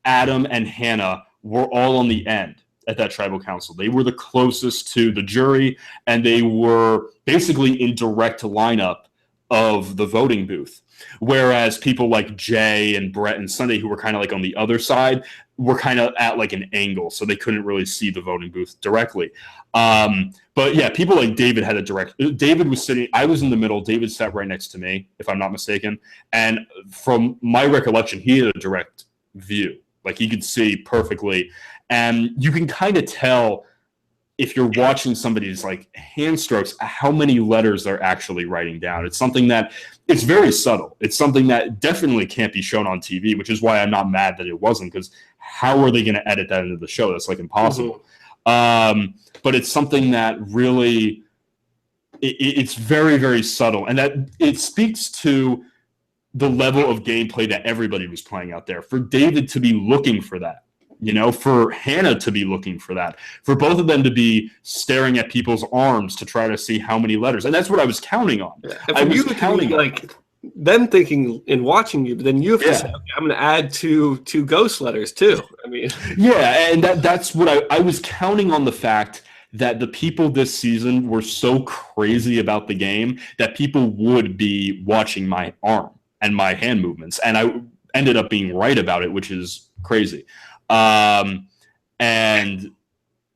Adam and Hannah were all on the end at that tribal council. They were the closest to the jury, and they were basically in direct lineup of the voting booth. Whereas people like Jay and Brett and Sunday, who were kind of like on the other side, were kind of at like an angle, so they couldn't really see the voting booth directly. But yeah, people like David had a direct. David was sitting. I was in the middle. David sat right next to me, if I'm not mistaken. And from my recollection, he had a direct view. Like, he could see perfectly, and you can kind of tell if you're watching somebody's like hand strokes, how many letters they're actually writing down. It's something that it's very subtle. It's something that definitely can't be shown on TV, which is why I'm not mad that it wasn't, because how are they going to edit that into the show? That's like impossible. But it's something that really, it's very, very subtle. And that it speaks to the level of gameplay that everybody was playing out there. For David to be looking for that, for Hannah to be looking for that, for both of them to be staring at people's arms to try to see how many letters. And that's what I was counting on. And I was counting like them thinking and watching you, but then you have to say, okay, I'm going to add two ghost letters too. I mean, yeah. And that's what I was counting on, the fact that the people this season were so crazy about the game that people would be watching my arm and my hand movements. And I ended up being right about it, which is crazy. And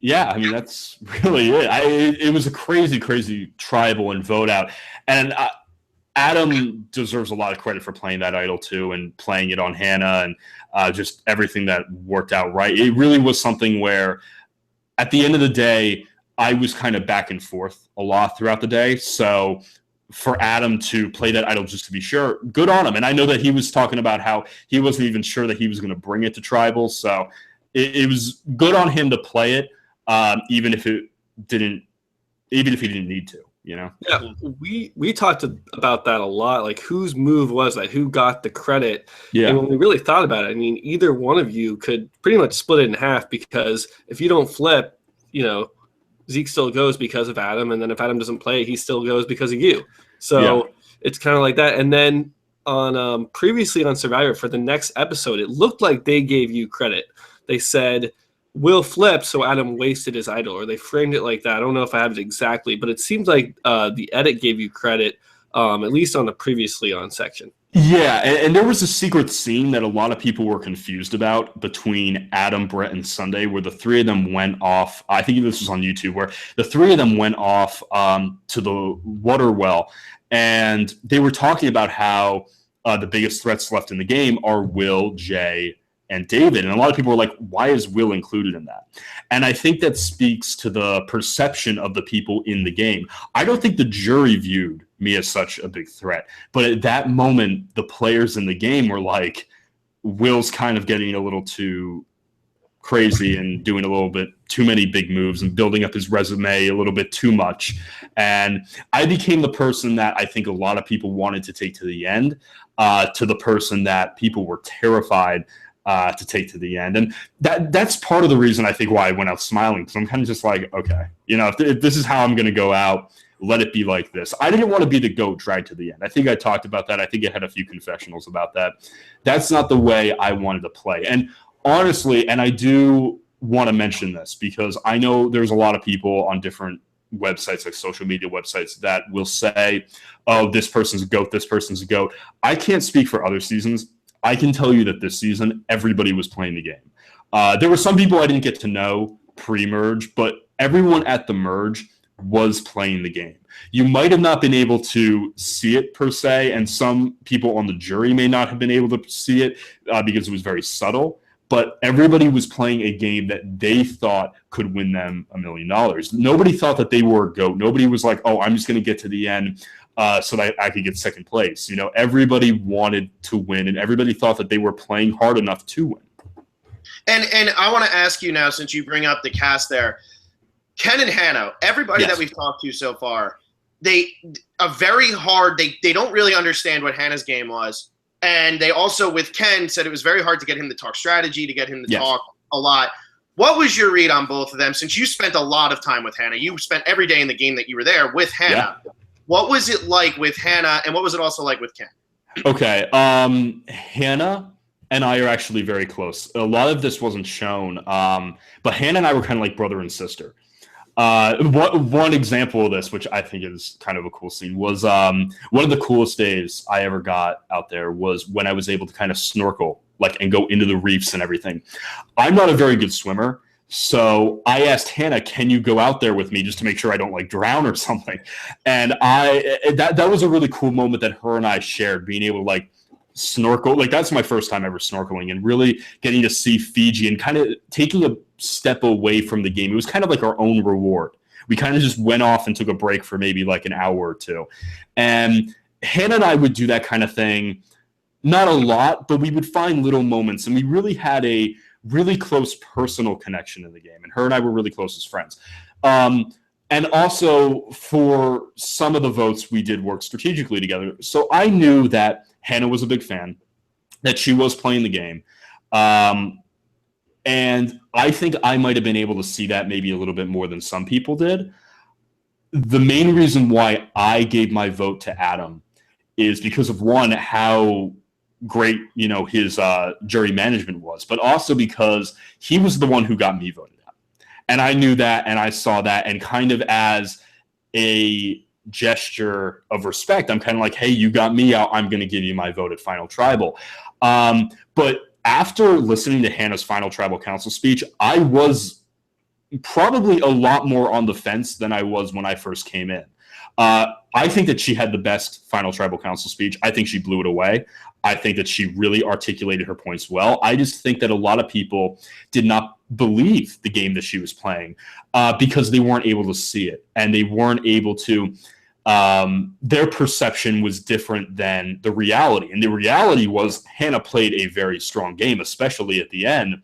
yeah, I mean, that's really it. It was a crazy, crazy tribal and vote out. And Adam deserves a lot of credit for playing that idol too, and playing it on Hannah, and just everything that worked out right. It really was something where at the end of the day, I was kind of back and forth a lot throughout the day. So for Adam to play that idol just to be sure, good on him. And I know that he was talking about how he wasn't even sure that he was going to bring it to tribal. So it was good on him to play it, even if he didn't need to. Yeah, we talked about that a lot, like whose move was that, who got the credit. Yeah. And when we really thought about it, I mean, either one of you could pretty much split it in half, because if you don't flip, Zeke still goes because of Adam, and then if Adam doesn't play, he still goes because of you. So it's kind of like that. And then on previously on Survivor, for the next episode, it looked like they gave you credit. They said Will flip, so Adam wasted his idol, or they framed it like that. I don't know if I have it exactly, but it seems like the edit gave you credit, at least on the previously on section. Yeah, and there was a secret scene that a lot of people were confused about between Adam, Brett, and Sunday, where the three of them went off. I think this was on YouTube, where the three of them went off to the water well, and they were talking about how the biggest threats left in the game are Will, Jay, and David. And a lot of people were like, why is Will included in that? And I think that speaks to the perception of the people in the game. I don't think the jury viewed me as such a big threat. But at that moment, the players in the game were like, Will's kind of getting a little too crazy and doing a little bit too many big moves and building up his resume a little bit too much. And I became the person that I think a lot of people wanted to take to the end, to the person that people were terrified to take to the end. And that's part of the reason I think why I went out smiling, because I'm kind of just like, okay, if this is how I'm going to go out, let it be like this. I didn't want to be the GOAT dragged to the end. I think I talked about that. I think I had a few confessionals about that. That's not the way I wanted to play. And honestly, and I do want to mention this, because I know there's a lot of people on different websites, like social media websites, that will say, oh, this person's a GOAT, this person's a GOAT. I can't speak for other seasons. I can tell you that this season, everybody was playing the game. There were some people I didn't get to know pre-merge, but everyone at the merge was playing the game. You might have not been able to see it per se, and some people on the jury may not have been able to see it because it was very subtle, but everybody was playing a game that they thought could win them $1 million. Nobody thought that they were a GOAT. Nobody was like, oh, I'm just going to get to the end so that I could get second place. Everybody wanted to win, and everybody thought that they were playing hard enough to win. And I want to ask you now, since you bring up the cast there, Ken and Hannah, everybody that we've talked to so far, they don't really understand what Hannah's game was. And they also, with Ken, said it was very hard to get him to talk strategy, to get him to talk a lot. What was your read on both of them? Since you spent a lot of time with Hannah, you spent every day in the game that you were there with Hannah. Yeah. What was it like with Hannah, and what was it also like with Ken? Okay, Hannah and I are actually very close. A lot of this wasn't shown, but Hannah and I were kind of like brother and sister. One example of this, which I think is kind of a cool scene, was one of the coolest days I ever got out there was when I was able to kind of snorkel and go into the reefs and everything. I'm not a very good swimmer, so I asked Hannah, can you go out there with me just to make sure I don't drown or something? And that was a really cool moment that her and I shared, being able to snorkel. Like, that's my first time ever snorkeling, and really getting to see Fiji and kind of taking a step away from the game. It was kind of like our own reward. We kind of just went off and took a break for maybe like an hour or two. And Hannah and I would do that kind of thing, not a lot, but we would find little moments, and we really had a really close personal connection in the game. And her and I were really close as friends. And also, for some of the votes, we did work strategically together. So I knew that Hannah was a big fan, that she was playing the game. And I think I might have been able to see that maybe a little bit more than some people did. The main reason why I gave my vote to Adam is because of, one, how great, his jury management was, but also because he was the one who got me voted out. And I knew that, and I saw that, and kind of as a gesture of respect, I'm kind of like, hey, you got me out, I'm going to give you my vote at Final Tribal. But after listening to Hannah's Final Tribal Council speech, I was probably a lot more on the fence than I was when I first came in. I think that she had the best Final Tribal Council speech. I think she blew it away. I think that she really articulated her points well. I just think that a lot of people did not believe the game that she was playing because they weren't able to see it, and they weren't able to their perception was different than the reality. And the reality was Hannah played a very strong game, especially at the end,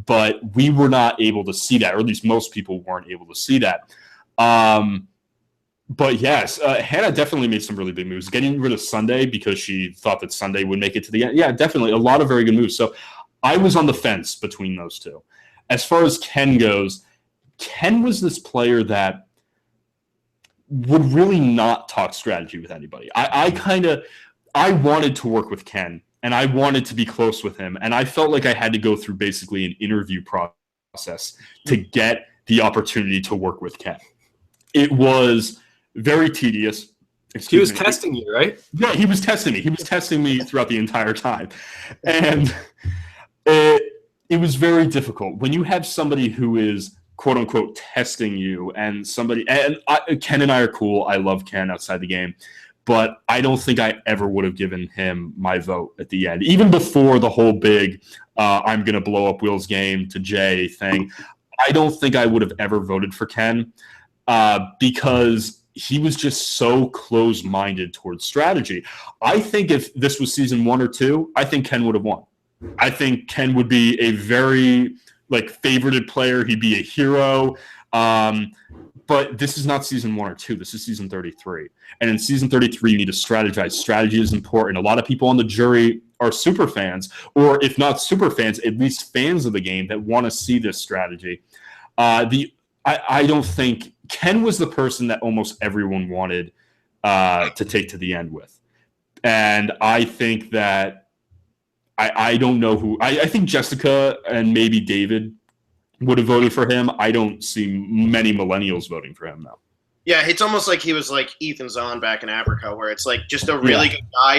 but we were not able to see that, or at least most people weren't able to see that. But yes, Hannah definitely made some really big moves. Getting rid of Sunday because she thought that Sunday would make it to the end. Yeah, definitely. A lot of very good moves. So I was on the fence between those two. As far as Ken goes, Ken was this player that would really not talk strategy with anybody. I wanted to work with Ken, and I wanted to be close with him, and I felt like I had to go through basically an interview process to get the opportunity to work with Ken. It was very tedious. He was testing you, right? Yeah, he was testing me. He was testing me throughout the entire time. And it was very difficult. When you have somebody who is, quote unquote, testing you, and Ken and I are cool. I love Ken outside the game. But I don't think I ever would have given him my vote at the end. Even before the whole big I'm going to blow up Will's game to Jay thing, I don't think I would have ever voted for Ken because he was just so close-minded towards strategy. I think if this was season 1 or 2, I think Ken would have won. I think Ken would be a very favorited player. He'd be a hero. But this is not season 1 or 2. This is season 33. And in season 33, you need to strategize. Strategy is important. A lot of people on the jury are super fans, or if not super fans, at least fans of the game that want to see this strategy. I don't think Ken was the person that almost everyone wanted to take to the end with. And I think that I don't know who. I think Jessica and maybe David would have voted for him. I don't see many millennials voting for him, though. Yeah, it's almost like he was like Ethan Zahn back in Africa, where it's like just a really good guy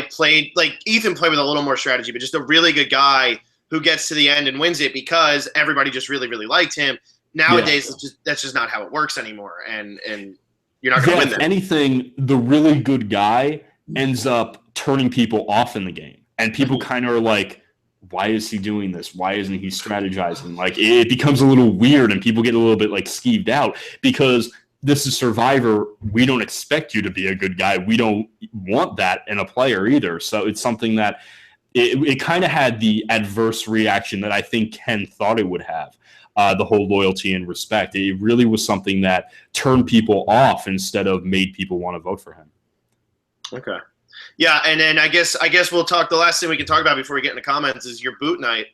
Ethan played with a little more strategy, but just a really good guy who gets to the end and wins it because everybody just really, really liked him. Nowadays, that's just not how it works anymore, and you're not going to win that. that. If anything, the really good guy ends up turning people off in the game, and people kind of are like, why is he doing this? Why isn't he strategizing? It becomes a little weird, and people get a little bit skeeved out because this is Survivor. We don't expect you to be a good guy. We don't want that in a player either. So it's something that it kind of had the adverse reaction that I think Ken thought it would have. The whole loyalty and respect. It really was something that turned people off instead of made people want to vote for him. Okay. Yeah, and then I guess we'll talk. The last thing we can talk about before we get into comments is your boot night.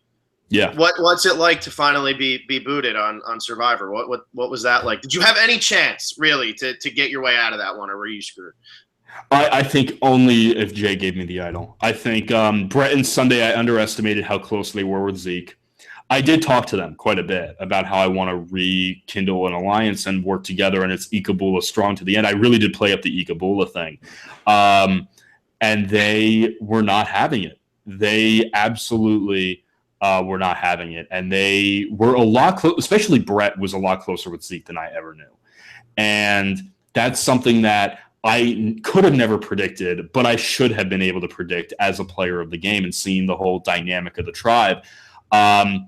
Yeah. What's it like to finally be booted on Survivor? What was that like? Did you have any chance really to get your way out of that one, or were you screwed? I think only if Jay gave me the idol. I think Brett and Sunday, I underestimated how close they were with Zeke. I did talk to them quite a bit about how I want to rekindle an alliance and work together, and it's Ikabula strong to the end. I really did play up the Ikabula thing. And they were not having it. They absolutely were not having it. And they were a lot closer, especially Brett was a lot closer with Zeke than I ever knew. And that's something that I could have never predicted, but I should have been able to predict as a player of the game and seeing the whole dynamic of the tribe. And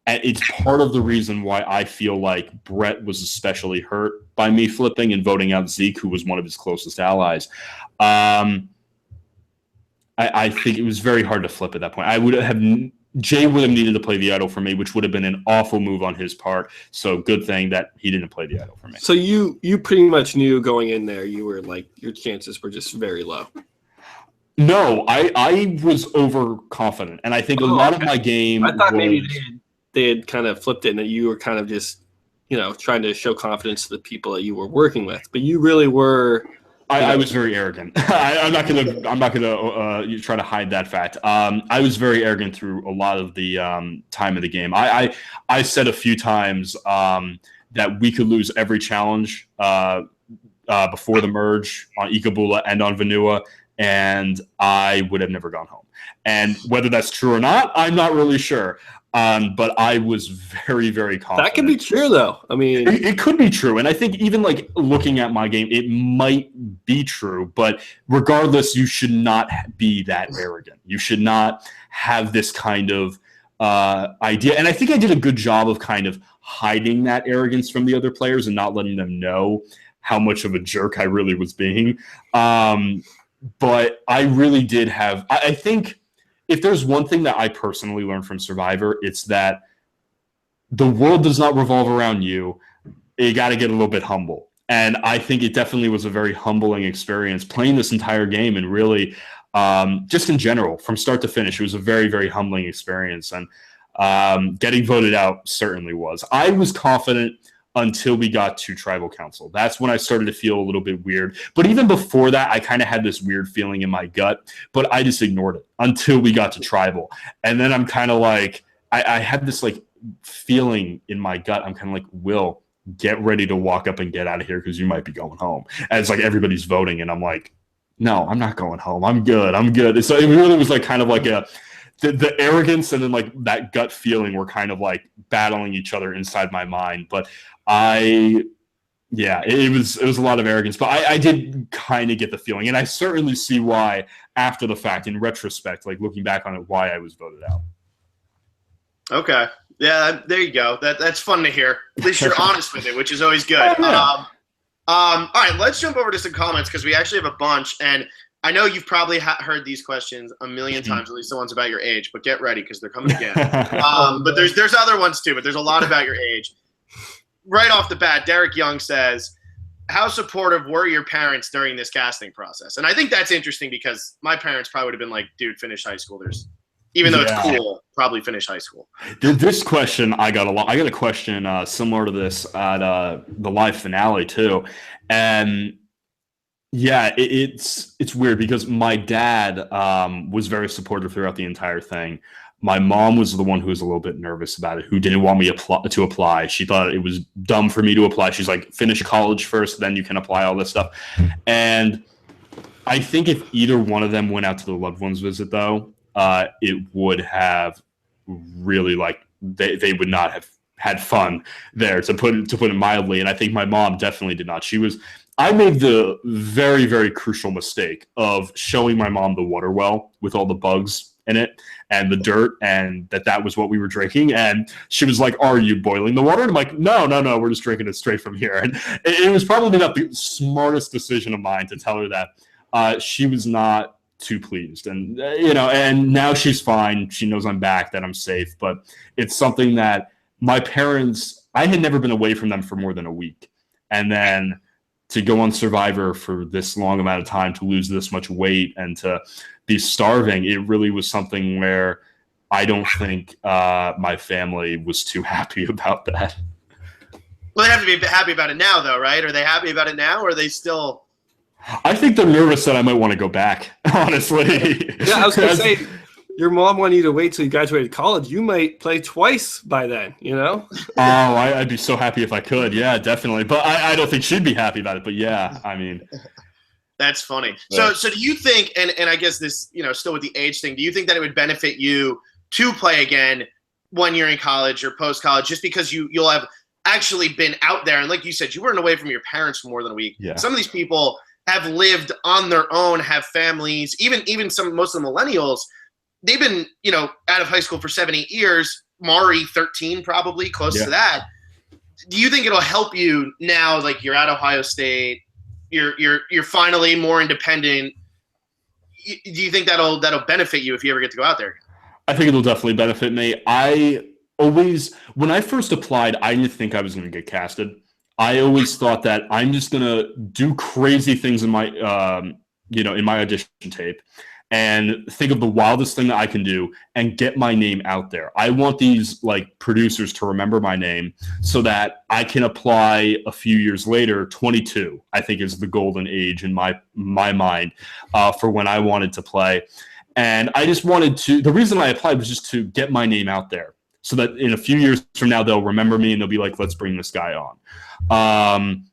it's part of the reason why I feel like Brett was especially hurt by me flipping and voting out Zeke, who was one of his closest allies. I think it was very hard to flip at that point. Jay would have needed to play the idol for me, which would have been an awful move on his part. So good thing that he didn't play the idol for me. So you pretty much knew going in there, you were like, your chances were just very low. No, I was overconfident, and I think a lot of my game. I thought maybe they had kind of flipped it, and that you were kind of just, trying to show confidence to the people that you were working with. But you really were. I was very arrogant. I'm not gonna try to hide that fact. I was very arrogant through a lot of the time of the game. I said a few times that we could lose every challenge before the merge on Ikabula and on Vanua, and I would have never gone home. And whether that's true or not, I'm not really sure. But I was very, very confident. That could be true, though. I mean, it could be true. And I think even like looking at my game, it might be true. But regardless, you should not be that arrogant. You should not have this kind of idea. And I think I did a good job of kind of hiding that arrogance from the other players and not letting them know how much of a jerk I really was being. But I really did have, I think, if there's one thing that I personally learned from Survivor, it's that the world does not revolve around you. You got to get a little bit humble. And I think it definitely was a very humbling experience playing this entire game, and really just in general, from start to finish, it was a very, very humbling experience. And getting voted out certainly was. I was confident until we got to Tribal Council. That's when I started to feel a little bit weird. But even before that, I kind of had this weird feeling in my gut, but I just ignored it until we got to Tribal. And then I'm kind of like, I had this like feeling in my gut. I'm kind of like, Will, get ready to walk up and get out of here because you might be going home. And it's like everybody's voting, and I'm like, no, I'm not going home. I'm good. And so it really was like kind of like the arrogance and then like that gut feeling were kind of like battling each other inside my mind. But it was a lot of arrogance, but I did kind of get the feeling, and I certainly see why after the fact, in retrospect, like looking back on it, why I was voted out. Okay. Yeah, there you go. That's fun to hear. At least you're honest with it, which is always good. Yeah. All right, let's jump over to some comments because we actually have a bunch, and I know you've probably heard these questions a million times, at least the ones about your age, but get ready because they're coming again. But there's other ones too, but there's a lot about your age. Right off the bat, Derek Young says, how supportive were your parents during this casting process? And I think that's interesting because my parents probably would have been like, dude, finish high school. Even though it's cool, probably finish high school. This question, I got a question similar to this at the live finale too. And yeah, it's weird because my dad was very supportive throughout the entire thing. My mom was the one who was a little bit nervous about it, who didn't want me to apply. She thought it was dumb for me to apply. She's like, finish college first, then you can apply, all this stuff. And I think if either one of them went out to the loved ones visit, though, it would have really they would not have had fun there, to put it mildly. And I think my mom definitely did not. I made the very, very crucial mistake of showing my mom the water well with all the bugs in it and the dirt, and that was what we were drinking. And she was like, are you boiling the water? And I'm like, no, we're just drinking it straight from here. And it was probably not the smartest decision of mine to tell her that. She was not too pleased, and and now she's fine. She knows I'm back, that I'm safe. But it's something that my parents, I had never been away from them for more than a week, and then to go on Survivor for this long amount of time, to lose this much weight and to be starving, it really was something where I don't think my family was too happy about that. Well, they have to be happy about it now, though, right? Are they happy about it now, or are they still? I think they're nervous that I might want to go back, honestly. Yeah, I was going to say, your mom wanted you to wait till you graduated college. You might play twice by then, Oh, I'd be so happy if I could. Yeah, definitely. But I don't think she'd be happy about it. But yeah, I mean. That's funny. So do you think, and I guess this, still with the age thing, do you think that it would benefit you to play again when you're in college or post-college, just because you'll have actually been out there? And like you said, you weren't away from your parents for more than a week. Yeah. Some of these people, have lived on their own, have families, even most of the millennials, they've been, out of high school for 7-8 years. Mari 13, probably close to that. Do you think it'll help you now? Like, you're at Ohio State, you're finally more independent. Do you think that'll benefit you if you ever get to go out there? I think it'll definitely benefit me. When I first applied, I didn't think I was going to get casted. I always thought that I'm just going to do crazy things in my, in my audition tape and think of the wildest thing that I can do and get my name out there. I want these producers to remember my name so that I can apply a few years later. 22, I think, is the golden age in my mind for when I wanted to play. And I just wanted to, the reason I applied was just to get my name out there so that in a few years from now, they'll remember me and they'll be like, let's bring this guy on.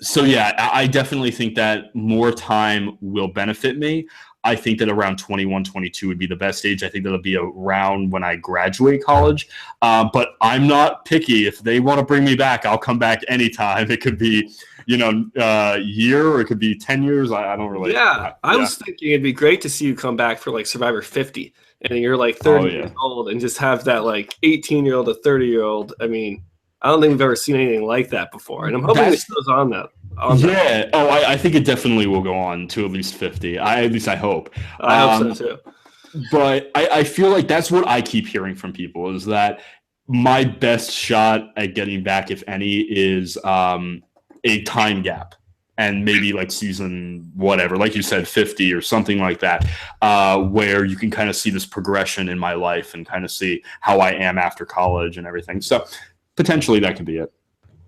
So yeah, I definitely think that more time will benefit me. I think that around 21, 22 would be the best age. I think that'll be around when I graduate college. But I'm not picky. If they want to bring me back, I'll come back anytime. It could be, a year, or it could be 10 years. I don't really. Yeah, I was thinking it'd be great to see you come back for Survivor 50, and you're 30 years old, and just have that 18-year-old to 30-year-old. I mean, I don't think we've ever seen anything like that before, and I'm hoping it goes on that. Yeah. Oh, I think it definitely will go on to at least 50. At least I hope. I hope so too. But I feel like that's what I keep hearing from people, is that my best shot at getting back, if any, is a time gap. And maybe season whatever, like you said, 50 or something like that, where you can kind of see this progression in my life and kind of see how I am after college and everything. So potentially that could be it.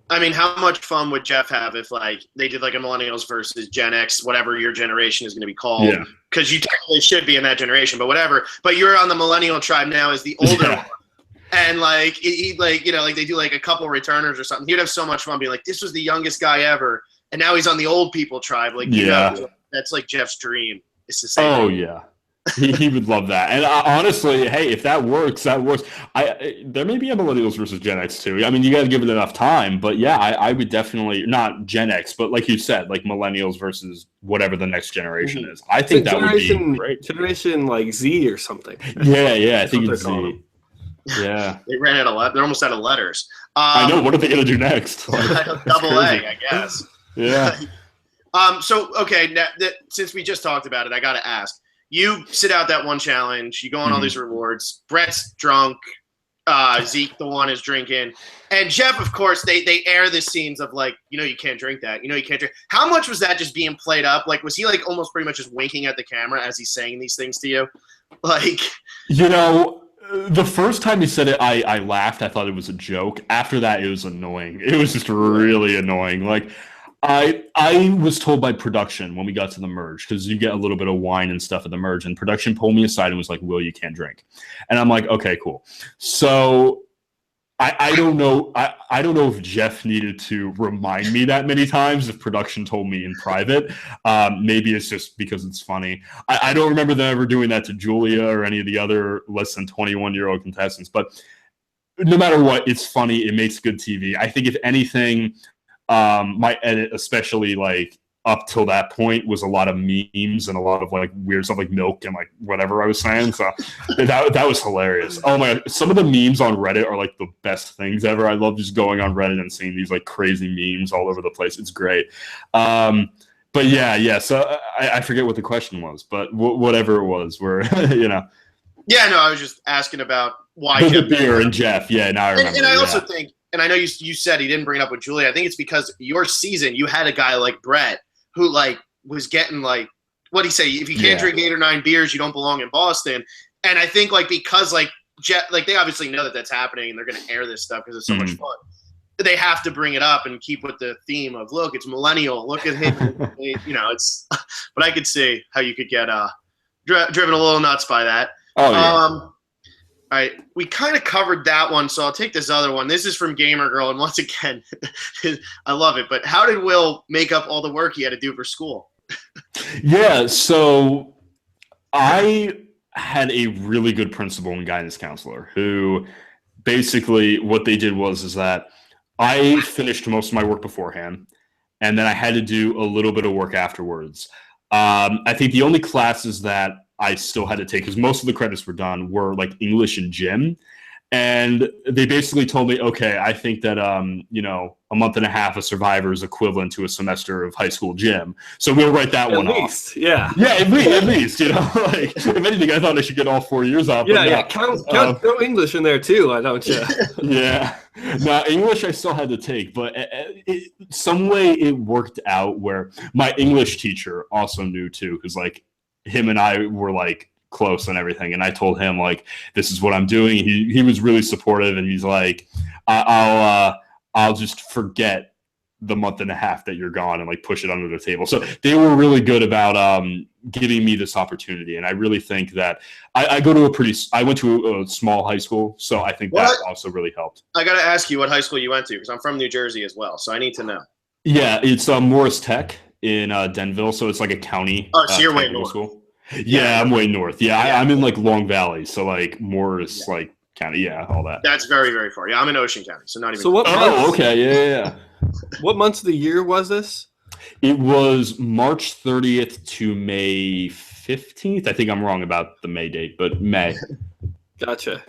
I mean, how much fun would Jeff have if they did a Millennials versus Gen X, whatever your generation is going to be called? Yeah. Because you technically should be in that generation, but whatever. But you're on the Millennial tribe now as the older one. And they do a couple returners or something. He'd have so much fun being this was the youngest guy ever. And now he's on the old people tribe. That's Jeff's dream. It's the same. Oh, yeah. He would love that. And honestly, hey, if that works, that works. There may be a Millennials versus Gen X too. I mean, you got to give it enough time. But yeah, I would definitely, not Gen X, but like you said, Millennials versus whatever the next generation is. I think that would be great. Generation Z or something. Yeah, I think it's Z. Yeah. They ran out of they're almost out of letters. I know. What are they going to do next? Double A, I guess. Yeah. So, okay, since we just talked about it, I got to ask. You sit out that one challenge. You go on all these rewards. Brett's drunk. Zeke, the one, is drinking. And Jeff, of course, they air the scenes of you can't drink that. You can't drink. How much was that just being played up? Was he almost pretty much just winking at the camera as he's saying these things to you? The first time he said it, I laughed. I thought it was a joke. After that, it was annoying. It was just really annoying. I was told by production when we got to the merge, because you get a little bit of wine and stuff at the merge, and production pulled me aside and was like, Will, you can't drink. And I'm like, okay, cool. So I don't know. I don't know if Jeff needed to remind me that many times, if production told me in private. Maybe it's just because it's funny. I don't remember them ever doing that to Julia or any of the other less than 21-year-old contestants. But no matter what, it's funny. It makes good TV. I think if anything, my edit, especially up till that point, was a lot of memes and a lot of weird stuff milk and whatever I was saying. So that was hilarious. Oh my God. Some of the memes on Reddit are the best things ever. I love just going on Reddit and seeing these crazy memes all over the place. It's great. But yeah. So I forget what the question was, but whatever it was, where, Yeah, no, I was just asking about why the beer and Jeff. Yeah, now I remember. And I also think, and I know you said he didn't bring it up with Julia. I think it's because your season, you had a guy like Brett who was getting what'd he say? If you can't drink 8 or 9 beers, you don't belong in Boston. And I think because Jeff, they obviously know that that's happening and they're going to air this stuff because it's so much fun. They have to bring it up and keep with the theme of, look, it's millennial. Look at him. It's. But I could see how you could get driven a little nuts by that. Oh yeah. All right, we kind of covered that one, so I'll take this other one. This is from Gamer Girl, and once again, I love it. But how did Will make up all the work he had to do for school? Yeah, so I had a really good principal and guidance counselor who basically what they did was that I finished most of my work beforehand, and then I had to do a little bit of work afterwards. I think the only classes that I still had to take, because most of the credits were done, were like English and gym. And they basically told me, okay, I think that, a month and a half of Survivor is equivalent to a semester of high school gym. So we'll write that one off. Yeah. Yeah, at least, like, if anything, I thought I should get all 4 years off. Yeah. Count throw English in there too, why don't you? Yeah. No, English I still had to take, but some way it worked out where my English teacher also knew too, because like him and I were like close and everything, and I told him like, this is what I'm doing. He was really supportive, and he's like, I'll just forget the month and a half that you're gone and like push it under the table. So they were really good about giving me this opportunity, and I really think that I went to a small high school, so I think that also really helped. I got to ask you what high school you went to, because I'm from New Jersey as well, so I need to know. Yeah, it's Morris Tech in Denville, so it's like a county. Oh, so you're way north. School. Yeah, I'm way north. Yeah, I'm in like Long Valley, so like Morris, like county, all that. That's very, very far. Yeah, I'm in Ocean County, so not even. So what? Oh, okay, yeah. What months of the year was this? It was March 30th to May 15th. I think I'm wrong about the May date, but May. Gotcha.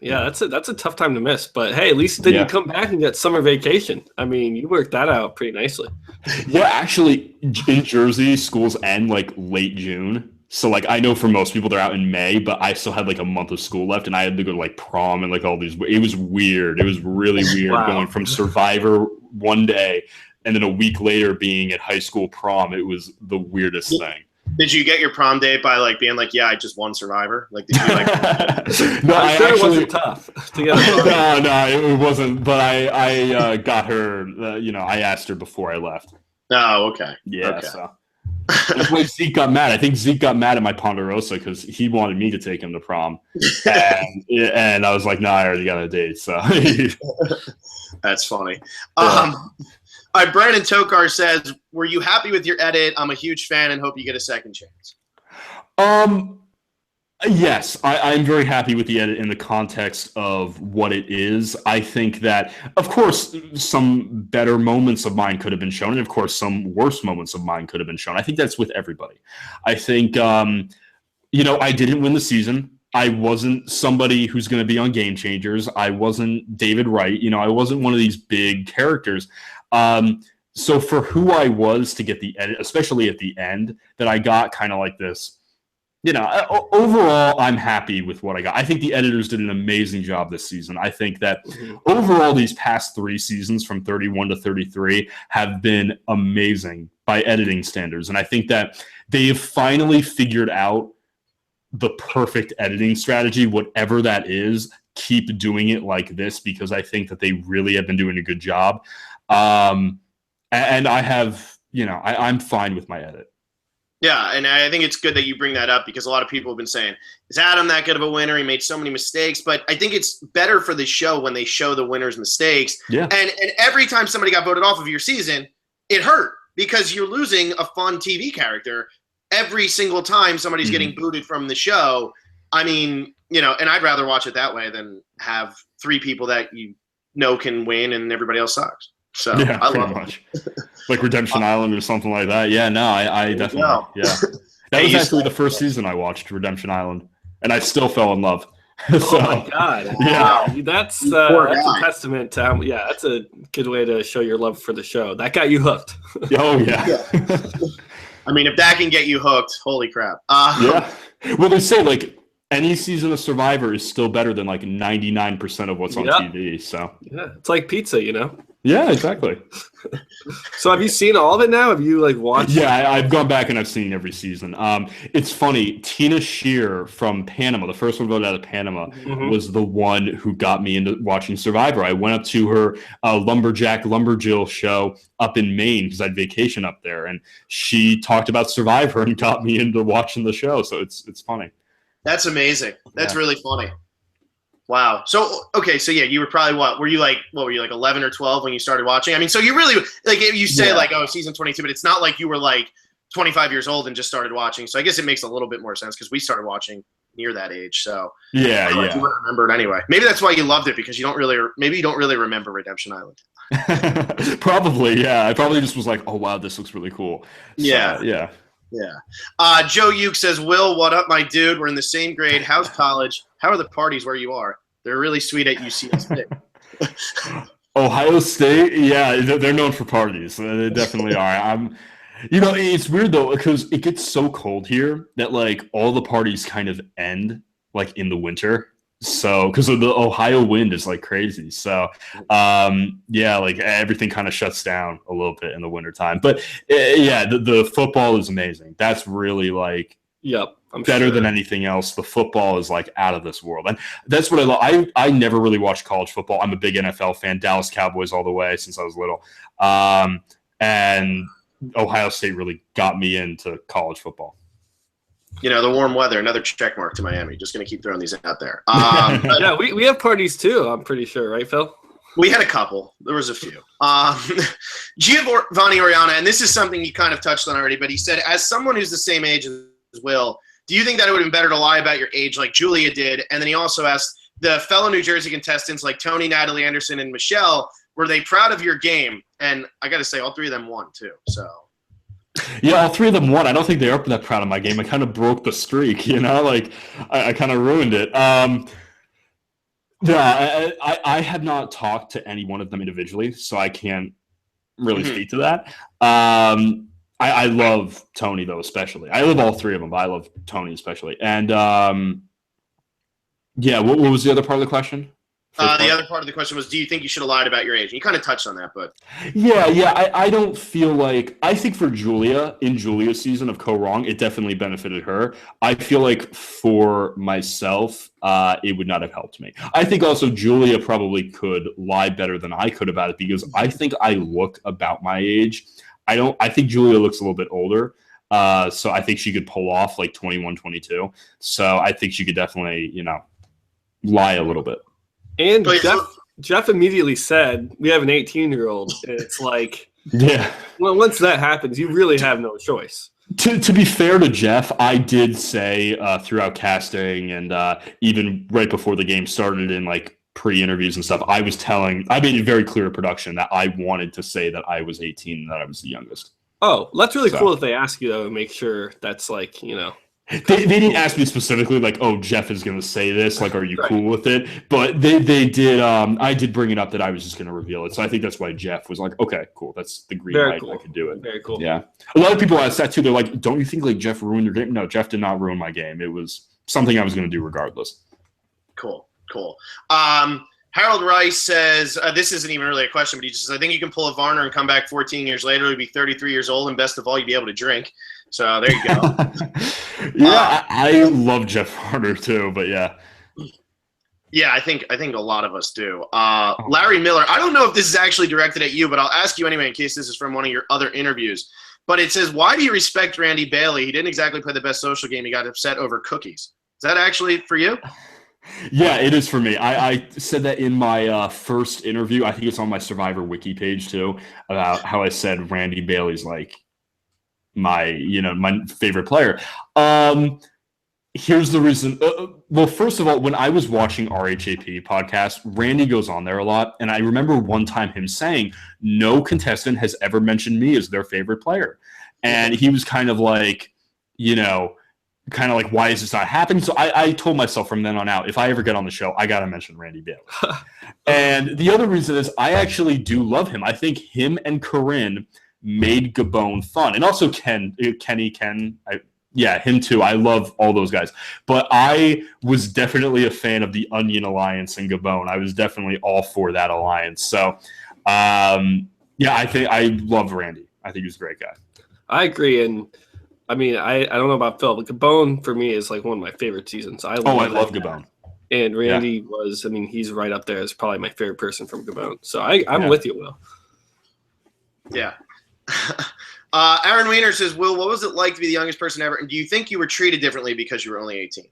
Yeah, that's a tough time to miss. But hey, at least then you come back and get summer vacation. I mean, you worked that out pretty nicely. Yeah, actually, in Jersey, schools end like late June. So like I know for most people they're out in May, but I still had like a month of school left, and I had to go to like prom and like all these. It was weird. It was really weird going from Survivor one day and then a week later being at high school prom. It was the weirdest thing. Did you get your prom date by like being like, yeah, I just won Survivor? Like, did you like? No, it wasn't tough to get no, it wasn't. But I got her. I asked her before I left. Oh, okay. Yeah. Okay. So. That's why Zeke got mad. I think Zeke got mad at my Ponderosa because he wanted me to take him to prom, and I was like, "No, I already got a date." So that's funny. All right, Brandon Tokar says, "Were you happy with your edit? I'm a huge fan and hope you get a second chance." Yes, I'm very happy with the edit in the context of what it is. I think that, of course, some better moments of mine could have been shown, and of course, some worse moments of mine could have been shown. I think that's with everybody. I think, I didn't win the season. I wasn't somebody who's going to be on Game Changers. I wasn't David Wright. I wasn't one of these big characters. So for who I was to get the edit, especially at the end, that I got kind of like this, overall, I'm happy with what I got. I think the editors did an amazing job this season. I think that overall, these past 3 seasons from 31 to 33 have been amazing by editing standards. And I think that they have finally figured out the perfect editing strategy, whatever that is. Keep doing it like this, because I think that they really have been doing a good job. And I have, I'm fine with my edit. Yeah, and I think it's good that you bring that up, because a lot of people have been saying, is Adam that good of a winner? He made so many mistakes. But I think it's better for the show when they show the winner's mistakes. Yeah. And every time somebody got voted off of your season, it hurt, because you're losing a fun TV character every single time somebody's getting booted from the show. I mean, and I'd rather watch it that way than have 3 people that can win and everybody else sucks. So yeah, I pretty love much. Like Redemption Island or something like that. Yeah, no, I definitely. Yeah, that was actually the first season I watched, Redemption Island, and I still fell in love. Oh my god! Yeah, wow. That's a testament to that's a good way to show your love for the show. That got you hooked. Oh yeah. I mean, if that can get you hooked, holy crap! Yeah. Well, they say like any season of Survivor is still better than like 99% of what's on TV. So yeah, it's like pizza, Yeah, exactly. So have you seen all of it now? Have you watched? Yeah, I've gone back and I've seen every season. It's funny. Tina Shear from Panama, the first one voted out of Panama, was the one who got me into watching Survivor. I went up to her Lumberjill show up in Maine because I had vacation up there, and she talked about Survivor and got me into watching the show. So it's funny. That's amazing. That's really funny. Wow. So, okay. So yeah, you were probably what were you like 11 or 12 when you started watching? I mean, so you really you say season 22, but it's not like you were like 25 years old and just started watching. So I guess it makes a little bit more sense because we started watching near that age. So yeah. You wouldn't remember it anyway. Maybe that's why you loved it, because you don't really remember Redemption Island. Probably, yeah. I probably just was like, oh wow, this looks really cool. Yeah. So, yeah. Yeah. Joe Uke says, Will, what up, my dude? We're in the same grade. How's college? How are the parties where you are? They're really sweet at UCSB. Ohio State, yeah, they're known for parties. They definitely are. It's weird though because it gets so cold here that like all the parties kind of end like in the winter. So because of the Ohio wind is like crazy. So yeah, like everything kind of shuts down a little bit in the wintertime. But yeah, the football is amazing. That's really like Yep. I'm better sure. than anything else. The football is like out of this world. And that's what I love. I never really watched college football. I'm a big NFL fan, Dallas Cowboys all the way since I was little. And Ohio State really got me into college football. The warm weather, another check mark to Miami. Just going to keep throwing these out there. Yeah, we have parties too, I'm pretty sure, right, Phil? We had a couple. There was a few. Giovanni Oriana, and this is something he kind of touched on already, but he said, as someone who's the same age as Will, do you think that it would have been better to lie about your age like Julia did? And then he also asked, the fellow New Jersey contestants like Tony, Natalie Anderson, and Michelle, were they proud of your game? And I got to say, all three of them won too. So. Yeah, all three of them won. I don't think they are that proud of my game. I kind of broke the streak, like I kind of ruined it. Yeah, I had not talked to any one of them individually, so I can't really speak to that. I love Tony though, especially. I love all three of them, but I love Tony especially. And yeah, what was the other part of the question? The other part of the question was, do you think you should have lied about your age? And you kind of touched on that, but yeah. I don't feel like I think for Julia in Julia's season of Co Wrong, it definitely benefited her. I feel like for myself, it would not have helped me. I think also Julia probably could lie better than I could about it because I think I look about my age. I think Julia looks a little bit older. So I think she could pull off like 21, 22. So I think she could definitely, lie a little bit. And Jeff immediately said, we have an 18-year-old. And it's like, yeah. Well, once that happens, you really have no choice. To be fair to Jeff, I did say throughout casting and even right before the game started in like pre-interviews and stuff, I made it very clear to production that I wanted to say that I was 18 and that I was the youngest. Oh, that's really cool if they ask you, though, and make sure that's like, They didn't ask me specifically, like, oh, Jeff is going to say this. Like, are you cool with it? But they did. I did bring it up that I was just going to reveal it. So I think that's why Jeff was like, okay, cool. That's the green light. Cool. I could do it. Very cool. Yeah. A lot of people ask that too. They're like, don't you think like Jeff ruined your game? No, Jeff did not ruin my game. It was something I was going to do regardless. Cool. Harold Rice says, this isn't even really a question, but he just says, I think you can pull a Varner and come back 14 years later. He'd be 33 years old, and best of all, you'd be able to drink. So there you go. Yeah, I love Jeff Varner too, but yeah. Yeah, I think a lot of us do. Larry Miller, I don't know if this is actually directed at you, but I'll ask you anyway in case this is from one of your other interviews. But it says, why do you respect Randy Bailey? He didn't exactly play the best social game. He got upset over cookies. Is that actually for you? Yeah, it is for me. I said that in my first interview. I think it's on my Survivor Wiki page too, about how I said Randy Bailey's like my favorite player. Here's the reason. Well, first of all, when I was watching RHAP podcast, Randy goes on there a lot. And I remember one time him saying, no contestant has ever mentioned me as their favorite player. And he was kind of like, why is this not happening? So I told myself from then on out, if I ever get on the show, I got to mention Randy Bailey. And the other reason is I actually do love him. I think him and Corinne made Gabon fun. And also Ken. Yeah, him too. I love all those guys. But I was definitely a fan of the Onion Alliance and Gabon. I was definitely all for that alliance. So, yeah, I think I love Randy. I think he's a great guy. I agree. And, I mean, I don't know about Phil, but Gabon for me is like one of my favorite seasons. I love Gabon. And Randy was, I mean, he's right up there as probably my favorite person from Gabon. So I'm with you, Will. Yeah. Aaron Wiener says, Will, what was it like to be the youngest person ever? And do you think you were treated differently because you were only 18?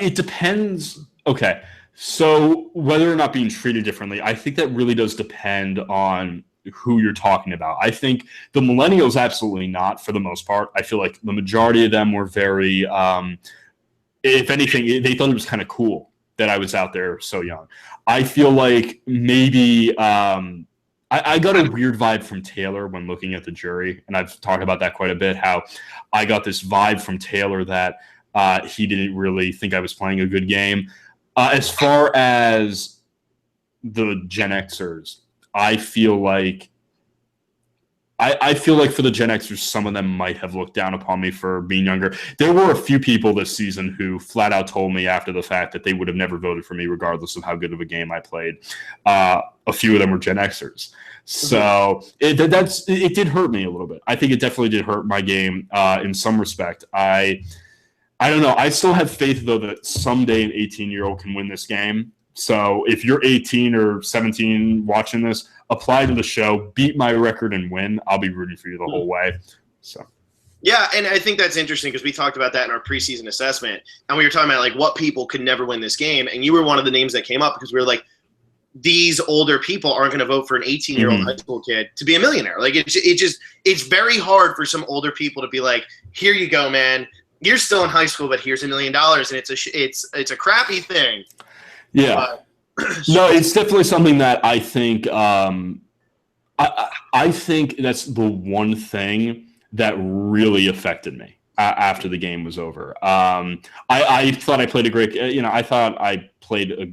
It depends. Okay. So whether or not being treated differently, I think that really does depend on who you're talking about. I think the millennials, absolutely not for the most part. I feel like the majority of them were very, if anything, they thought it was kind of cool that I was out there so young. I feel like maybe I got a weird vibe from Taylor when looking at the jury, and I've talked about that quite a bit, how I got this vibe from Taylor that he didn't really think I was playing a good game. As far as the Gen Xers, I feel like for the Gen Xers, some of them might have looked down upon me for being younger. There were a few people this season who flat out told me after the fact that they would have never voted for me regardless of how good of a game I played. A few of them were Gen Xers. So it did hurt me a little bit. I think it definitely did hurt my game in some respect. I don't know. I still have faith, though, that someday an 18-year-old can win this game. So if you're 18 or 17 watching this, apply to the show, beat my record, and win. I'll be rooting for you the whole way. So. Yeah, and I think that's interesting because we talked about that in our preseason assessment, and we were talking about like what people could never win this game, and you were one of the names that came up because we were like, these older people aren't going to vote for an 18-year-old high school kid to be a millionaire. Like it's very hard for some older people to be like, here you go, man. You're still in high school, but here's $1 million, and it's a crappy thing. Yeah. No, it's definitely something that I think I think that's the one thing that really affected me after the game was over. I thought I played a great, I thought I played a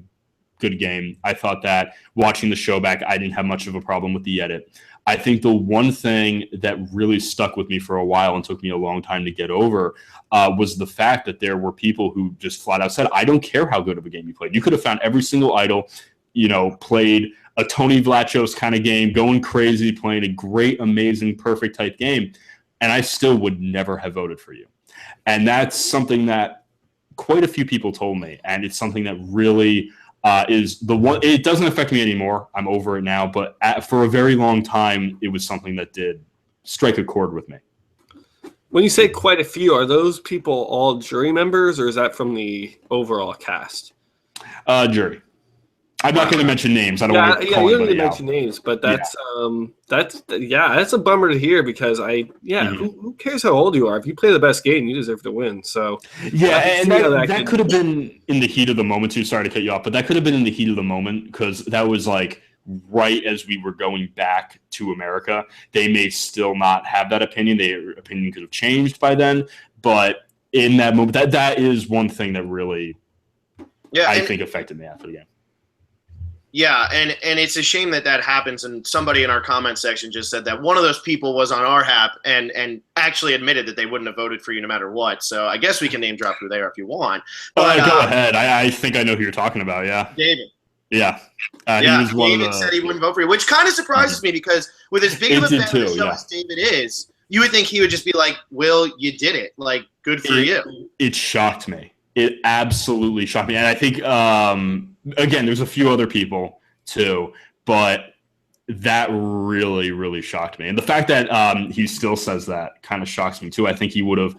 good game. I thought that watching the show back, I didn't have much of a problem with the edit. I think the one thing that really stuck with me for a while and took me a long time to get over was the fact that there were people who just flat out said, I don't care how good of a game you played. You could have found every single idol, played a Tony Vlachos kind of game, going crazy, playing a great, amazing, perfect type game, and I still would never have voted for you. And that's something that quite a few people told me, and it's something that really is the one. It doesn't affect me anymore. I'm over it now, but for a very long time, it was something that did strike a chord with me. When you say quite a few, are those people all jury members, or is that from the overall cast? Jury. I'm not going to mention names. I don't want to you don't need to mention names, but that's a bummer to hear because who cares how old you are? If you play the best game, you deserve to win. So and that could have been in the heat of the moment too. Sorry to cut you off, but that could have been in the heat of the moment because that was like right as we were going back to America. They may still not have that opinion. Their opinion could have changed by then, but in that moment, that is one thing that really, I think affected me after the game. Yeah, and it's a shame that happens. And somebody in our comment section just said that one of those people was on our HAP and actually admitted that they wouldn't have voted for you no matter what. So I guess we can name drop who they are if you want. But, go ahead. I think I know who you're talking about, yeah. David. Yeah. David said he wouldn't vote for you, which kind of surprises me because with as big of a fan of the show as David is, you would think he would just be like, Will, you did it. Like, good for you. It shocked me. It absolutely shocked me. And I think again, there's a few other people too, but that really, really shocked me. And the fact that he still says that kind of shocks me too. I think he would have,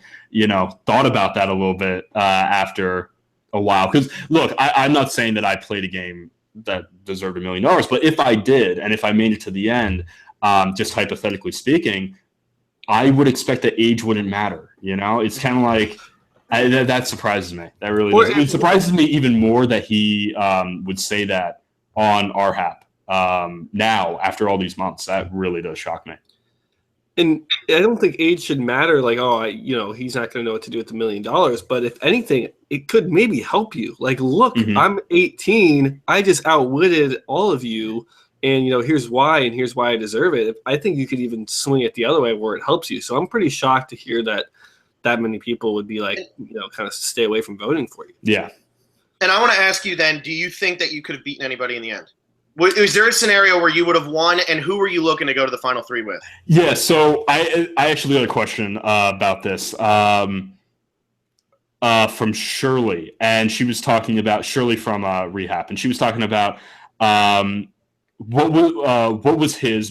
thought about that a little bit after a while. Because look, I'm not saying that I played a game that deserved $1 million, but if I did, and if I made it to the end, just hypothetically speaking, I would expect that age wouldn't matter. It's kind of like, that surprises me. That really does. It surprises me even more that he would say that on our HAP now after all these months. That really does shock me. And I don't think age should matter. Like, he's not going to know what to do with $1 million. But if anything, it could maybe help you. Like, look, I'm 18. I just outwitted all of you. And, here's why, and here's why I deserve it. I think you could even swing it the other way where it helps you. So I'm pretty shocked to hear that many people would be like, kind of stay away from voting for you. Yeah. And I want to ask you then, do you think that you could have beaten anybody in the end? Is there a scenario where you would have won, and who were you looking to go to the final three with? Yeah, so I actually got a question about this from Shirley, and she was talking about Shirley from Rehab, and she was talking about what was his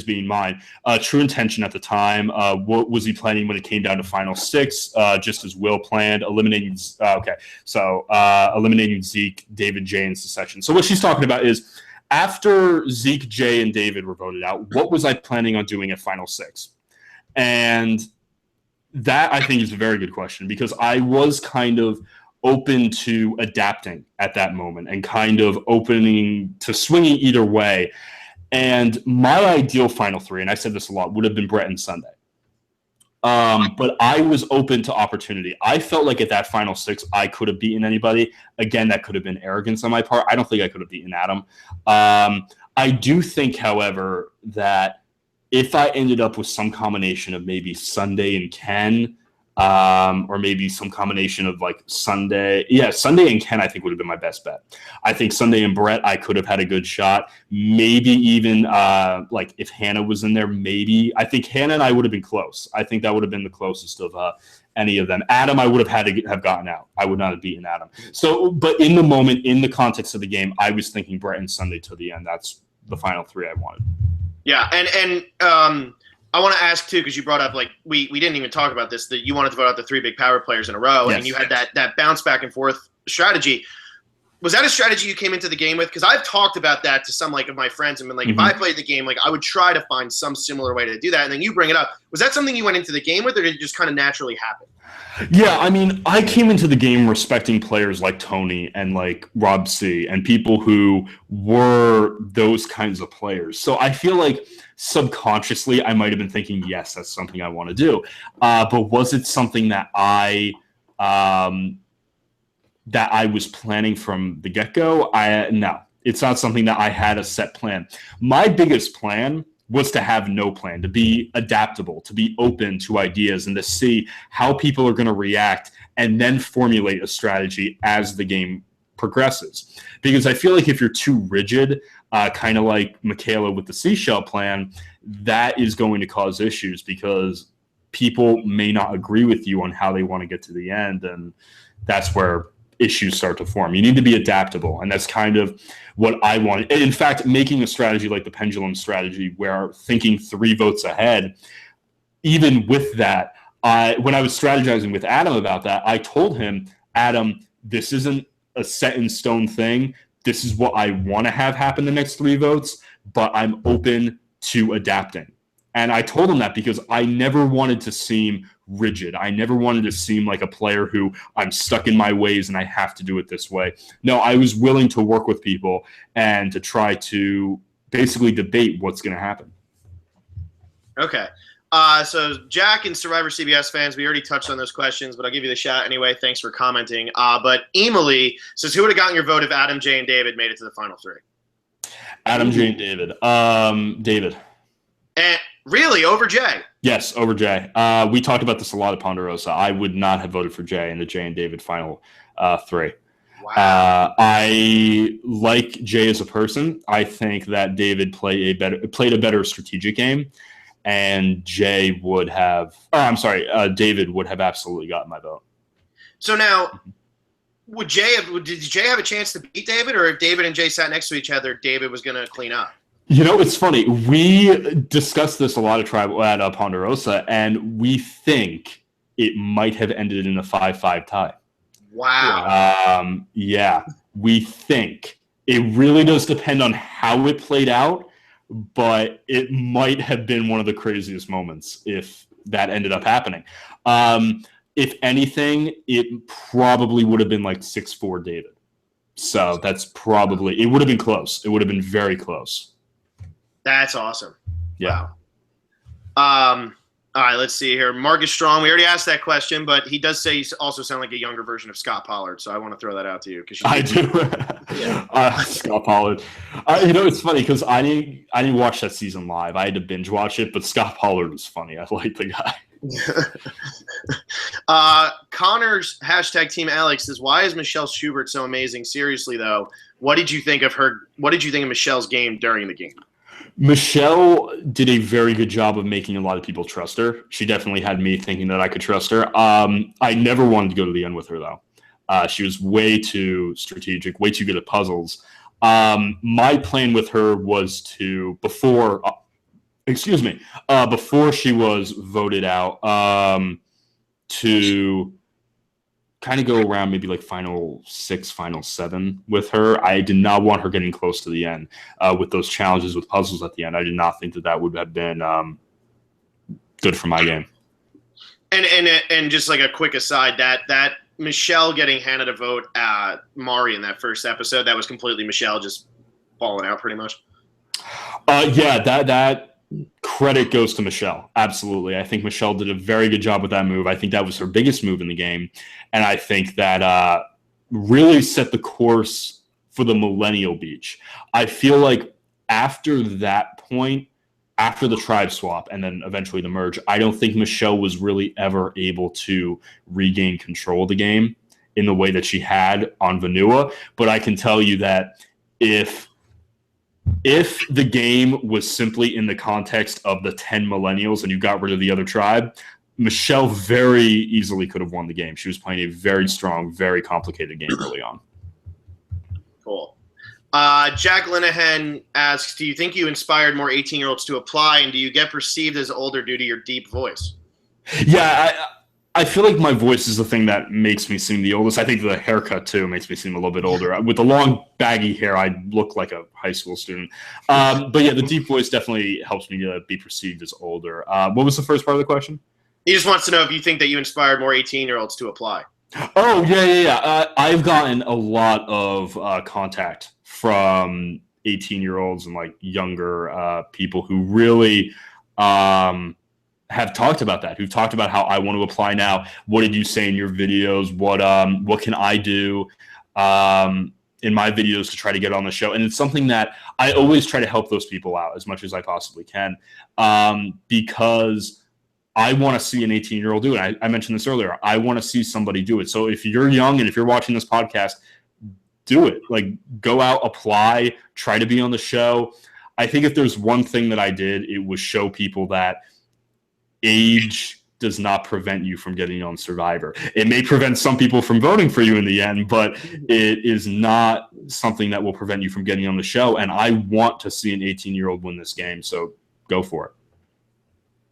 being mine true intention at the time. What was he planning when it came down to final six? Just as Will planned, eliminating Zeke, David, Jay in succession. So what she's talking about is after Zeke, Jay, and David were voted out, what was I planning on doing at final six? And that I think is a very good question because I was kind of open to adapting at that moment and kind of opening to swinging either way. And my ideal final three, and I said this a lot, would have been Brett and Sunday. But I was open to opportunity. I felt like at that final six, I could have beaten anybody. Again, that could have been arrogance on my part. I don't think I could have beaten Adam. I do think, however, that if I ended up with some combination of maybe Sunday and Ken, or maybe some combination of like Sunday and Ken, I think would have been my best bet. I think Sunday and Brett, I could have had a good shot. Maybe even like if Hannah was in there, maybe. I think Hannah and I would have been close. I think that would have been the closest of any of them. Adam, I would have had to have gotten out. I would not have beaten Adam. So, but in the moment, in the context of the game, I was thinking Brett and Sunday to the end. That's the final three I wanted. Yeah, and I want to ask, too, because you brought up, like, we didn't even talk about this, that you wanted to vote out the three big power players in a row, yes. And you had that bounce back and forth strategy. Was that a strategy you came into the game with? Because I've talked about that to some, like, of my friends and been like, if I played the game, like, I would try to find some similar way to do that. And then you bring it up. Was that something you went into the game with, or did it just kind of naturally happen? Yeah, I mean, I came into the game respecting players like Tony and like Rob C. and people who were those kinds of players. So I feel like subconsciously I might have been thinking, yes, that's something I want to do. But was it something that I was planning from the get-go? No, it's not something that I had a set plan. My biggest plan was to have no plan, to be adaptable, to be open to ideas, and to see how people are going to react and then formulate a strategy as the game progresses. Because I feel like if you're too rigid, kind of like Michaela with the seashell plan, that is going to cause issues because people may not agree with you on how they want to get to the end, and that's where issues start to form. You need to be adaptable, and that's kind of what I wanted. In fact, making a strategy like the pendulum strategy, where thinking 3 votes ahead, even with that, when I was strategizing with Adam about that, I told him, Adam, this isn't a set in stone thing. This is what I want to have happen the next 3 votes, but I'm open to adapting. And I told him that because I never wanted to seem rigid. I never wanted to seem like a player who I'm stuck in my ways and I have to do it this way. No, I was willing to work with people and to try to basically debate what's going to happen. Okay. So Jack and Survivor CBS fans, we already touched on those questions, but I'll give you the shot anyway. Thanks for commenting. But Emily says, who would have gotten your vote if Adam, Jay, and David made it to the final 3? Adam, Jay, and David. David. And really, over Jay? Yes, over Jay. We talked about this a lot at Ponderosa. I would not have voted for Jay in the Jay and David final 3. Wow. I like Jay as a person. I think that David played a better strategic game, and David would have absolutely gotten my vote. So now, did Jay have a chance to beat David, or if David and Jay sat next to each other, David was going to clean up? You know, it's funny. We discussed this a lot at Ponderosa, and we think it might have ended in a 5-5 tie. Wow. Yeah, we think. It really does depend on how it played out, but it might have been one of the craziest moments if that ended up happening. If anything, it probably would have been like 6-4 David. So that's probably – it would have been close. It would have been very close. That's awesome. Yeah. Wow. All right, let's see here. Marcus Strong, we already asked that question, but he does say you also sound like a younger version of Scott Pollard, so I want to throw that out to you. I do. Yeah. Scott Pollard. You know, it's funny because I didn't watch that season live. I had to binge watch it, but Scott Pollard was funny. I like the guy. Connor's #Team Alex says, why is Michelle Schubert so amazing? Seriously, though, what did you think of her? What did you think of Michelle's game during the game? Michelle did a very good job of making a lot of people trust her. She definitely had me thinking that I could trust her. I never wanted to go to the end with her, though. She was way too strategic, way too good at puzzles. My plan with her was to, before she was voted out, to kind of go around maybe like final 6, final 7 with her. I did not want her getting close to the end with those challenges with puzzles at the end. I did not think that would have been good for my game. And just like a quick aside, that Michelle getting Hannah to vote Mari in that first episode, that was completely Michelle just balling out pretty much? Yeah, that credit goes to Michelle. Absolutely. I think Michelle did a very good job with that move. I think that was her biggest move in the game. And I think that really set the course for the Millennial Beach. I feel like after that point, after the tribe swap and then eventually the merge, I don't think Michelle was really ever able to regain control of the game in the way that she had on Vanilla. But I can tell you that if the game was simply in the context of the 10 millennials and you got rid of the other tribe, Michelle very easily could have won the game. She was playing a very strong, very complicated game early on. Cool. Jack Linehan asks, do you think you inspired more 18-year-olds to apply, and do you get perceived as older due to your deep voice? Yeah, I feel like my voice is the thing that makes me seem the oldest. I think the haircut, too, makes me seem a little bit older. With the long, baggy hair, I look like a high school student. But yeah, the deep voice definitely helps me to be perceived as older. What was the first part of the question? He just wants to know if you think that you inspired more 18-year-olds to apply. Oh, yeah. I've gotten a lot of contact from 18-year-olds and like younger people who really have talked about that, who've talked about how I want to apply now. What did you say in your videos? What can I do in my videos to try to get on the show? And it's something that I always try to help those people out as much as I possibly can, because I want to see an 18-year-old do it. I mentioned this earlier. I want to see somebody do it. So if you're young and if you're watching this podcast, do it. Like, go out, apply, try to be on the show. I think if there's one thing that I did, it was show people that age does not prevent you from getting on Survivor. It may prevent some people from voting for you in the end, but it is not something that will prevent you from getting on the show. And I want to see an 18-year-old win this game, so go for it.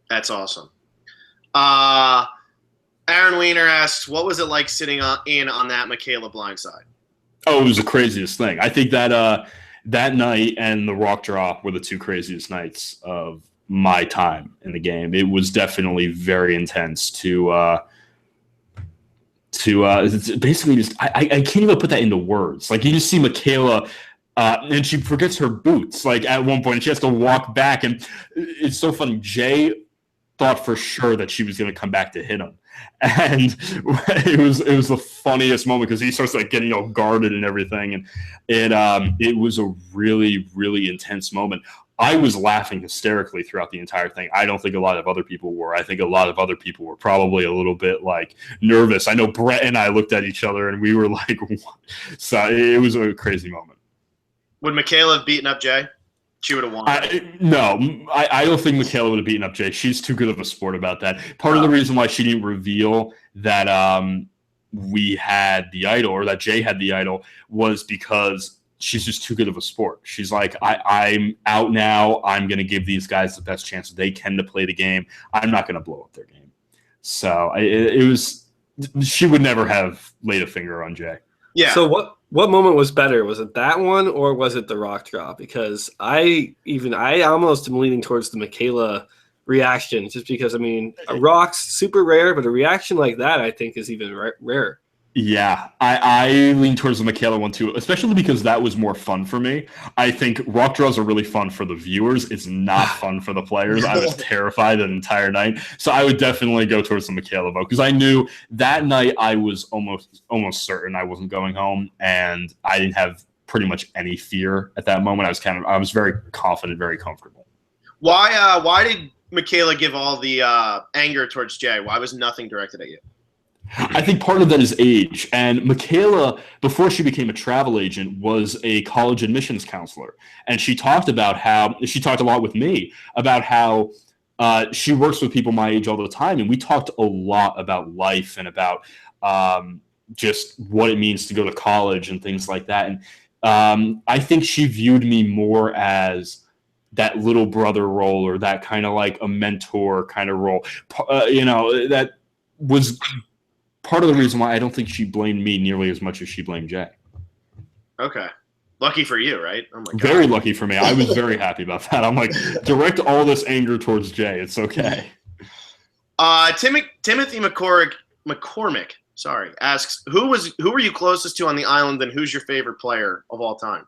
That's awesome. Aaron Weiner asks, what was it like sitting in on that Michaela blindside? Oh, it was the craziest thing. I think that that night and the rock drop were the two craziest nights of my time in the game. It was definitely very intense to basically just I can't even put that into words. Like, you just see Michaela and she forgets her boots like at one point and she has to walk back, and it's so funny. Jay thought for sure that she was going to come back to hit him, and it was the funniest moment because he starts like getting all guarded and everything, and it was a really, really intense moment. I was laughing hysterically throughout the entire thing. I don't think a lot of other people were. I think a lot of other people were probably a little bit like nervous. I know Brett and I looked at each other and we were like, what? So it was a crazy moment. Would Michaela have beaten up Jay? She would have won. I don't think Michaela would have beaten up Jay. She's too good of a sport about that. Part of the reason why she didn't reveal that we had the idol, or that Jay had the idol, was because she's just too good of a sport. She's like, I'm out now. I'm going to give these guys the best chance they can to play the game. I'm not going to blow up their game. So she would never have laid a finger on Jay. Yeah. So what moment was better? Was it that one or was it the rock drop? Because I almost am leaning towards the Michaela reaction, just because, I mean, a rock's super rare, but a reaction like that I think is even rare. Yeah, I lean towards the Michaela one too, especially because that was more fun for me. I think rock draws are really fun for the viewers. It's not fun for the players. I was terrified that entire night. So I would definitely go towards the Michaela vote because I knew that night I was almost certain I wasn't going home, and I didn't have pretty much any fear at that moment. I was very confident, very comfortable. Why did Michaela give all the anger towards Jay? Why was nothing directed at you? I think part of that is age. And Michaela, before she became a travel agent, was a college admissions counselor. And she talked a lot with me about how she works with people my age all the time. And we talked a lot about life and about just what it means to go to college and things like that. And I think she viewed me more as that little brother role, or that kind of like a mentor kind of role. That was part of the reason why I don't think she blamed me nearly as much as she blamed Jay. Okay. Lucky for you, right? Oh my God. Very lucky for me. I was very happy about that. I'm like, direct all this anger towards Jay. It's okay. Timothy McCormick asks, who were you closest to on the island, and who's your favorite player of all time?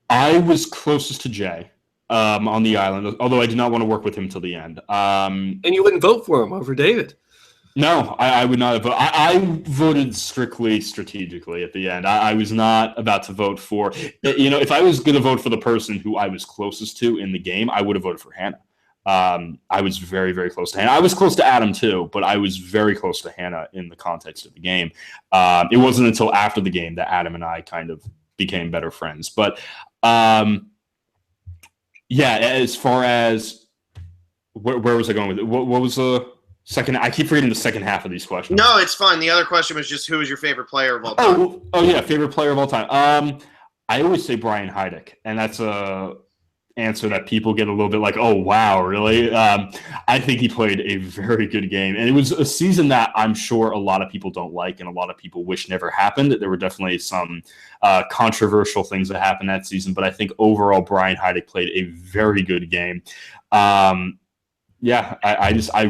I was closest to Jay on the island, although I did not want to work with him till the end. And you wouldn't vote for him over David? No, I would not have voted. I voted strictly strategically at the end. I was not about to vote for, if I was going to vote for the person who I was closest to in the game, I would have voted for Hannah. I was very, very close to Hannah. I was close to Adam too, but I was very close to Hannah in the context of the game. It wasn't until after the game that Adam and I kind of became better friends. But as far as where was I going with it? What was the second? I keep forgetting the second half of these questions. No, it's fine. The other question was just who is your favorite player of all time? Oh yeah, favorite player of all time. I always say Brian Heidick, and that's a answer that people get a little bit like, oh wow, really? I think he played a very good game, and it was a season that I'm sure a lot of people don't like, and a lot of people wish never happened. There were definitely some controversial things that happened that season, but I think overall Brian Heidick played a very good game. I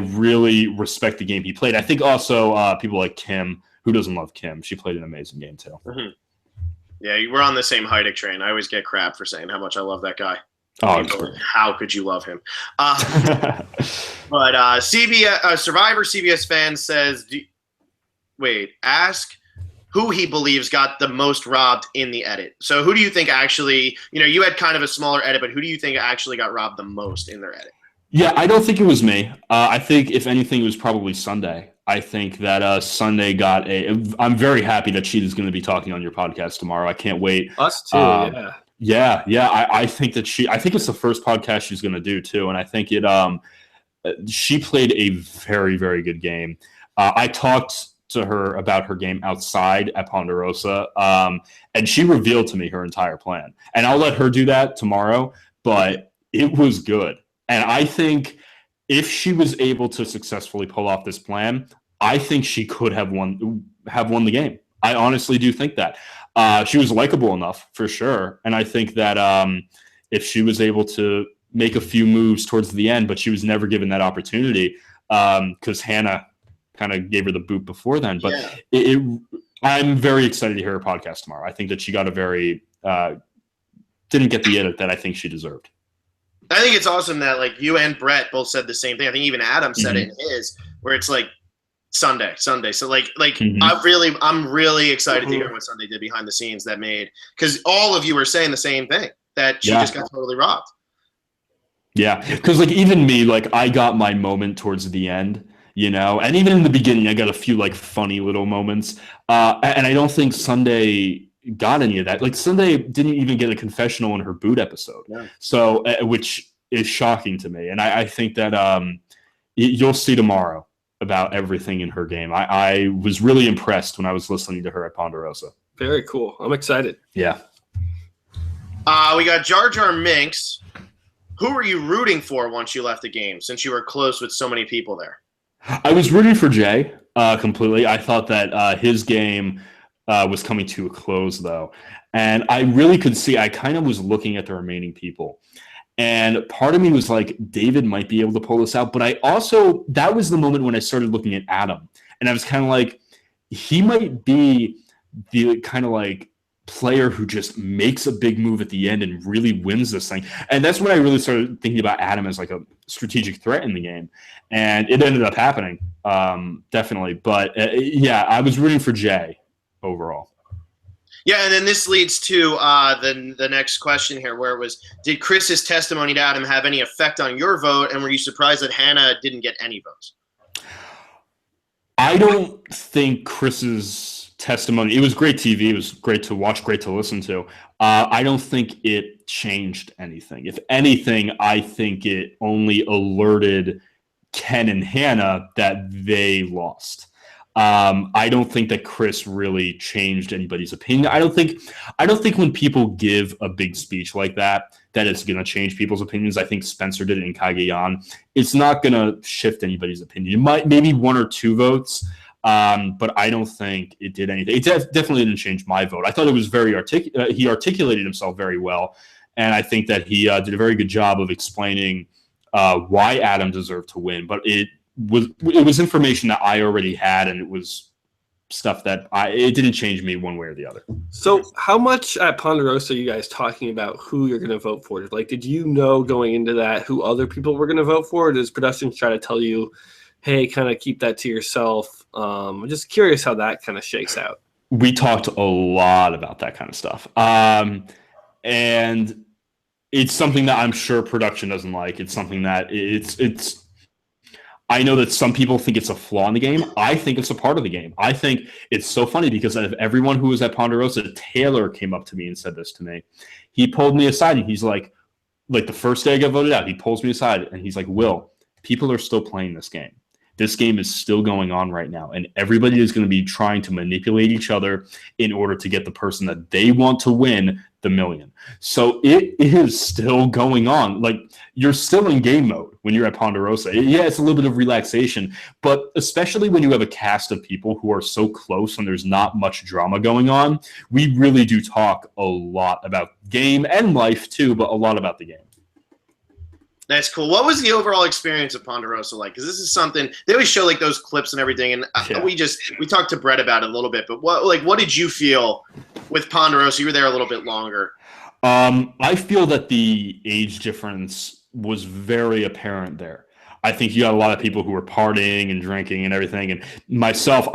really respect the game he played. I think also people like Kim, who doesn't love Kim? She played an amazing game too. Mm-hmm. Yeah, we're on the same Heidick train. I always get crap for saying how much I love that guy. Oh, how could you love him? But Survivor CBS fan says, ask who he believes got the most robbed in the edit. So who do you think actually, you had kind of a smaller edit, but who do you think actually got robbed the most in their edit? Yeah, I don't think it was me. I think, if anything, it was probably Sunday. I think that Sunday got I'm very happy that Cheetah's going to be talking on your podcast tomorrow. I can't wait. Us too, yeah. Yeah. I think that I think it's the first podcast she's going to do too, and I think she played a very, very good game. I talked to her about her game outside at Ponderosa, and she revealed to me her entire plan. And I'll let her do that tomorrow, but it was good. And I think if she was able to successfully pull off this plan, I think she could have won the game. I honestly do think that. She was likable enough, for sure. And I think that if she was able to make a few moves towards the end, but she was never given that opportunity because Hannah kind of gave her the boot before then. But I'm very excited to hear her podcast tomorrow. I think that she got didn't get the edit that I think she deserved. I think it's awesome that you and Brett both said the same thing. I think even Adam said it in his, where it's Sunday. So I'm really excited to hear what Sunday did behind the scenes that made, because all of you were saying the same thing, that she just got totally robbed. Yeah, because even me, I got my moment towards the end, and even in the beginning, I got a few funny little moments, and I don't think Sunday got any of that. Sunday didn't even get a confessional in her boot episode, so which is shocking to me. And I think that you'll see tomorrow about everything in her game. I was really impressed when I was listening to her at Ponderosa. Very cool. I'm excited. Yeah. We got Jar Jar Minx. Who were you rooting for once you left the game, since you were close with so many people there? I was rooting for Jay completely. I thought that his game was coming to a close, though. And I really could see, I kind of was looking at the remaining people. And part of me was like, David might be able to pull this out. But that was the moment when I started looking at Adam. And I was kind of like, he might be the kind of player who just makes a big move at the end and really wins this thing. And that's when I really started thinking about Adam as a strategic threat in the game. And it ended up happening, definitely. But I was rooting for Jay overall. Yeah, and then this leads to the next question here, where it was, did Chris's testimony to Adam have any effect on your vote, and were you surprised that Hannah didn't get any votes? I don't think Chris's testimony, it was great TV, it was great to watch, great to listen to. I don't think it changed anything. If anything, I think it only alerted Ken and Hannah that they lost. I don't think that Chris really changed anybody's opinion. I don't think when people give a big speech like that it's going to change people's opinions. I think Spencer did it in Cagayan. It's not going to shift anybody's opinion. It might, maybe 1 or 2 votes, but I don't think it did anything. It definitely didn't change my vote. I thought it was very he articulated himself very well, and I think that he did a very good job of explaining why Adam deserved to win. But it was information that I already had, and it was stuff that it didn't change me one way or the other. So how much at Ponderosa are you guys talking about who you're going to vote for? Like, did you know going into that who other people were going to vote for? Or does production try to tell you, hey, kind of keep that to yourself? I'm just curious how that kind of shakes out. We talked a lot about that kind of stuff. And it's something that I'm sure production doesn't like. It's something that it's I know that some people think it's a flaw in the game. I think it's a part of the game. I think it's so funny because out of everyone who was at Ponderosa, Taylor came up to me and said this to me. He pulled me aside and he's like the first day I got voted out, he pulls me aside and he's like, Will, people are still playing this game. This game is still going on right now, and everybody is going to be trying to manipulate each other in order to get the person that they want to win the million. So it is still going on. Like, you're still in game mode when you're at Ponderosa. Yeah, it's a little bit of relaxation, but especially when you have a cast of people who are so close and there's not much drama going on, we really do talk a lot about game and life too, but a lot about the game. That's cool. What was the overall experience of Ponderosa like? Because this is something they always show, like those clips and everything, and we talked to Brett about it a little bit. But what did you feel with Ponderosa? You were there a little bit longer. I feel that the age difference was very apparent there. I think you got a lot of people who were partying and drinking and everything. And myself,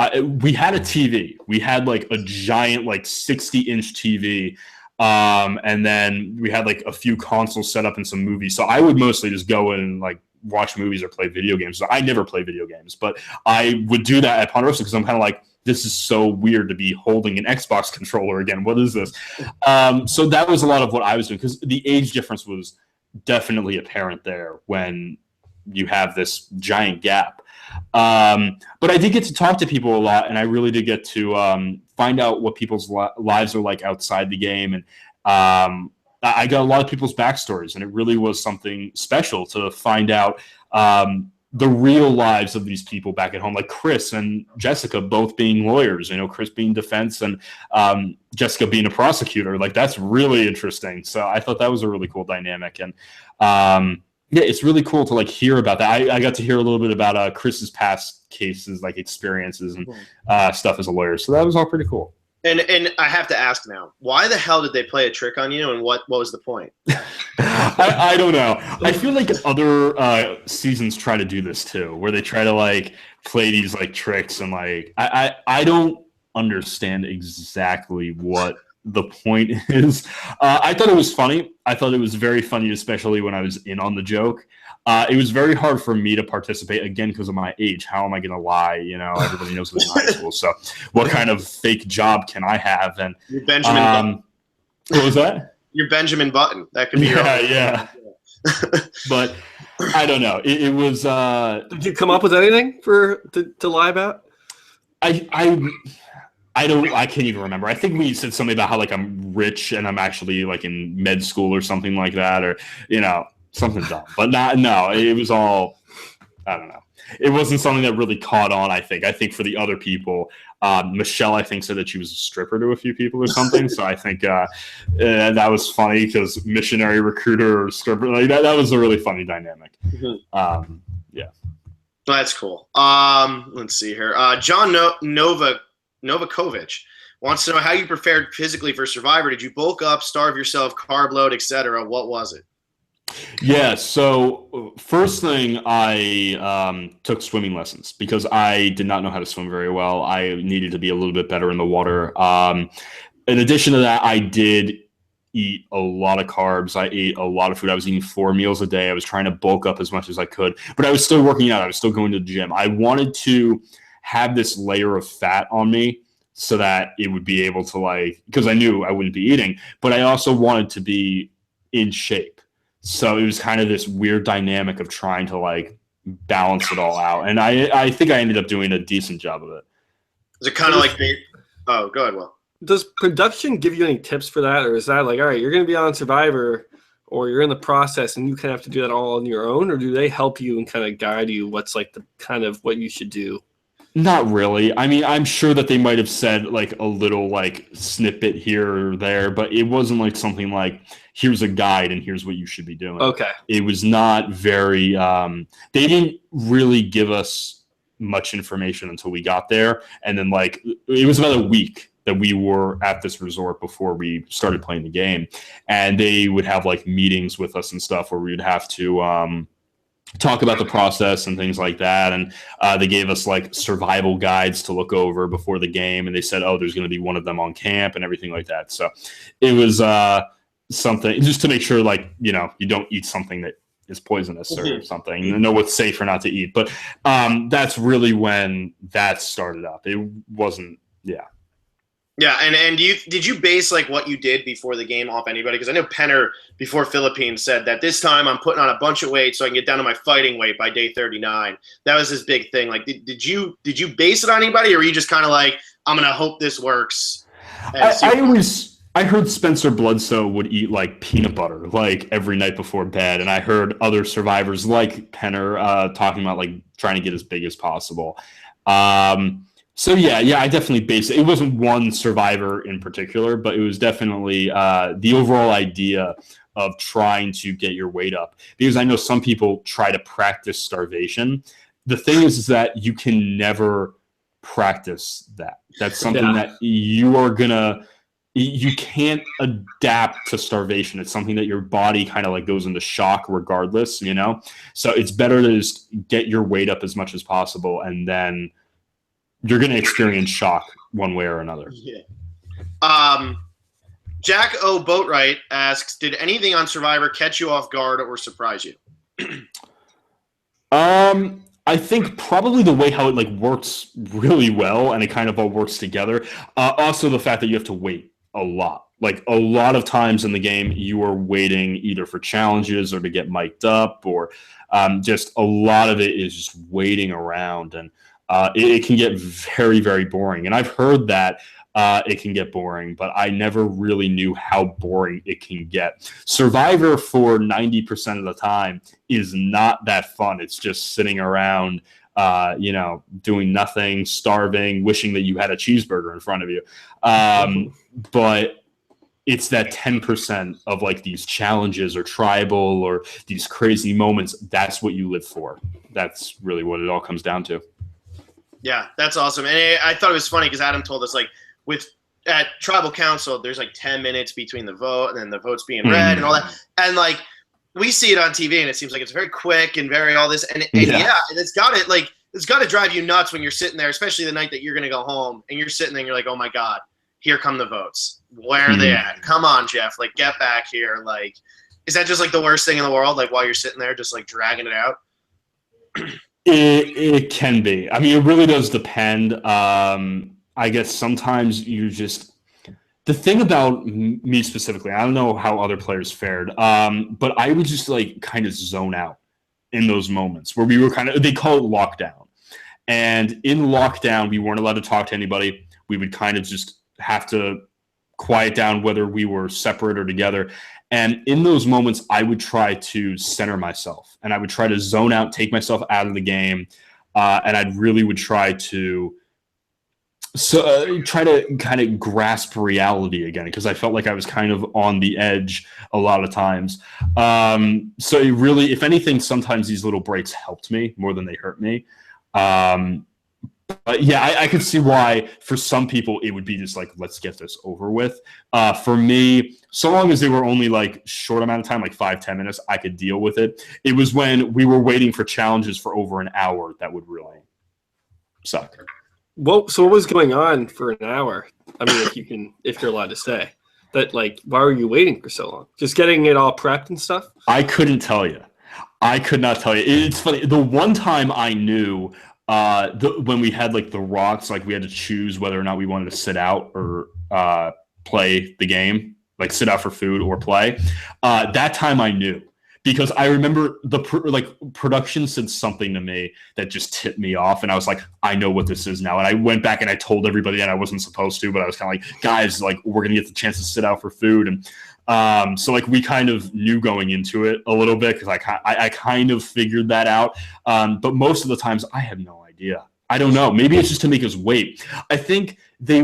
we had a TV. We had like a giant, like 60-inch TV. And then we had like a few consoles set up and some movies. So I would mostly just go in and like watch movies or play video games. So I never play video games, but I would do that at Ponderosa because I'm kind of like, this is so weird to be holding an Xbox controller again. What is this? So that was a lot of what I was doing because the age difference was definitely apparent there when you have this giant gap. But I did get to talk to people a lot, and I really did get to find out what people's lives are like outside the game. And I got a lot of people's backstories, and it really was something special to find out the real lives of these people back at home, like Chris and Jessica both being lawyers, Chris being defense and Jessica being a prosecutor. Like, that's really interesting. So I thought that was a really cool dynamic. And yeah, it's really cool to like hear about that. I got to hear a little bit about Chris's past cases, like experiences and stuff as a lawyer. So that was all pretty cool. And I have to ask now, why the hell did they play a trick on you, and what was the point? I don't know. I feel like other seasons try to do this too, where they try to like play these like tricks and like I don't understand exactly what the point is. I thought it was funny. I thought it was very funny, especially when I was in on the joke. It was very hard for me to participate, again, because of my age. How am I going to lie? Everybody knows I'm in high school. So what kind of fake job can I have? And you're Benjamin Button. What was that? You're Benjamin Button. That could be yeah. But I don't know. It was. Did you come up with anything to lie about? I can't even remember. I think we said something about how like I'm rich and I'm actually like in med school or something like that, or something dumb. But no, it was all, I don't know. It wasn't something that really caught on. I think for the other people, Michelle, I think, said that she was a stripper to a few people or something. So I think that was funny because missionary recruiter or stripper, like that was a really funny dynamic. Mm-hmm. Yeah. Well, that's cool. Let's see here. John Novakovic wants to know how you prepared physically for Survivor. Did you bulk up, starve yourself, carb load, etc.? What was it? Yeah, so first thing, I took swimming lessons because I did not know how to swim very well. I needed to be a little bit better in the water. In addition to that, I did eat a lot of carbs. I ate a lot of food. I was eating 4 meals a day. I was trying to bulk up as much as I could, but I was still working out. I was still going to the gym. I wanted to have this layer of fat on me so that it would be able to because I knew I wouldn't be eating, but I also wanted to be in shape. So it was kind of this weird dynamic of trying to balance it all out. And I think I ended up doing a decent job of it. Is it kind of like oh, go ahead, Will. Does production give you any tips for that? Or is that like, all right, you're going to be on Survivor or you're in the process and you kind of have to do that all on your own? Or do they help you and kind of guide you what's like the kind of what you should do? Not really. I mean, I'm sure that they might have said a little snippet here or there, but it wasn't something like, here's a guide and here's what you should be doing. Okay. It was not very they didn't really give us much information until we got there. And then like it was about a week that we were at this resort before we started playing the game. And they would have like meetings with us and stuff where we would have to talk about the process and things like that. And they gave us like survival guides to look over before the game. And they said, oh, there's going to be one of them on camp and everything like that. So it was something just to make sure, like, you know, you don't eat something that is poisonous or something, you know what's safe or not to eat. But that's really when that started up. It wasn't, yeah. Yeah, and did you base like what you did before the game off anybody? Because I know Penner before Philippines said that this time I'm putting on a bunch of weight so I can get down to my fighting weight by day 39. That was his big thing. Like, did you base it on anybody, or were you just kind of like, I'm gonna hope this works? I heard Spencer Bledsoe would eat like peanut butter like every night before bed, and I heard other survivors like Penner talking about like trying to get as big as possible. So yeah, I definitely based it. It wasn't one survivor in particular, but it was definitely the overall idea of trying to get your weight up. Because I know some people try to practice starvation. The thing is that you can never practice that. That's something that you can't adapt to starvation. It's something that your body kind of like goes into shock regardless, you know? So it's better to just get your weight up as much as possible, and then you're going to experience shock one way or another. Yeah. Jack O. Boatwright asks, did anything on Survivor catch you off guard or surprise you? I think probably the way how it like works really well, and it kind of all works together. Also the fact that you have to wait a lot. Like a lot of times in the game, you are waiting either for challenges or to get mic'd up, or just a lot of it is just waiting around, and it can get very, very boring. And I've heard that it can get boring, but I never really knew how boring it can get. Survivor for 90% of the time is not that fun. It's just sitting around, doing nothing, starving, wishing that you had a cheeseburger in front of you. But it's that 10% of like these challenges or tribal or these crazy moments. That's what you live for. That's really what it all comes down to. Yeah, that's awesome. And I thought it was funny because Adam told us, like, at Tribal Council, there's like 10 minutes between the vote and then the votes being read and all that. And like, we see it on TV and it seems like it's very quick and very all this. And it's got to drive you nuts when you're sitting there, especially the night that you're going to go home and you're sitting there and you're like, oh my God, here come the votes. Where are they at? Come on, Jeff, like get back here. Like, is that just like the worst thing in the world? Like while you're sitting there, just like dragging it out? It can be. I mean, it really does depend. I guess sometimes you just – the thing about me specifically, I don't know how other players fared, but I would just like kind of zone out in those moments where we were kind of – they call it lockdown. And in lockdown, we weren't allowed to talk to anybody. We would kind of just have to quiet down whether we were separate or together. And in those moments, I would try to center myself, and I would try to zone out, take myself out of the game, and I really would try to kind of grasp reality again, because I felt like I was kind of on the edge a lot of times. So it really, if anything, sometimes these little breaks helped me more than they hurt me. But yeah, I could see why for some people it would be just like, let's get this over with. For me, so long as they were only like short amount of time, like 5-10 minutes, I could deal with it. It was when we were waiting for challenges for over an hour that would really suck. Well, so what was going on for an hour? I mean, if you're allowed to say that, like, why were you waiting for so long? Just getting it all prepped and stuff? I couldn't tell you. I could not tell you. It's funny. The one time I knew when we had like the rocks, like we had to choose whether or not we wanted to sit out or play the game, like sit out for food or play. That time I knew, because I remember production said something to me that just tipped me off, and I was like, I know what this is now. And I went back and I told everybody that I wasn't supposed to, but I was kind of like, guys, like we're gonna get the chance to sit out for food. And so like we kind of knew going into it a little bit, because I kind of figured that out. But most of the times I had no idea. I don't know. Maybe it's just to make us wait. I think they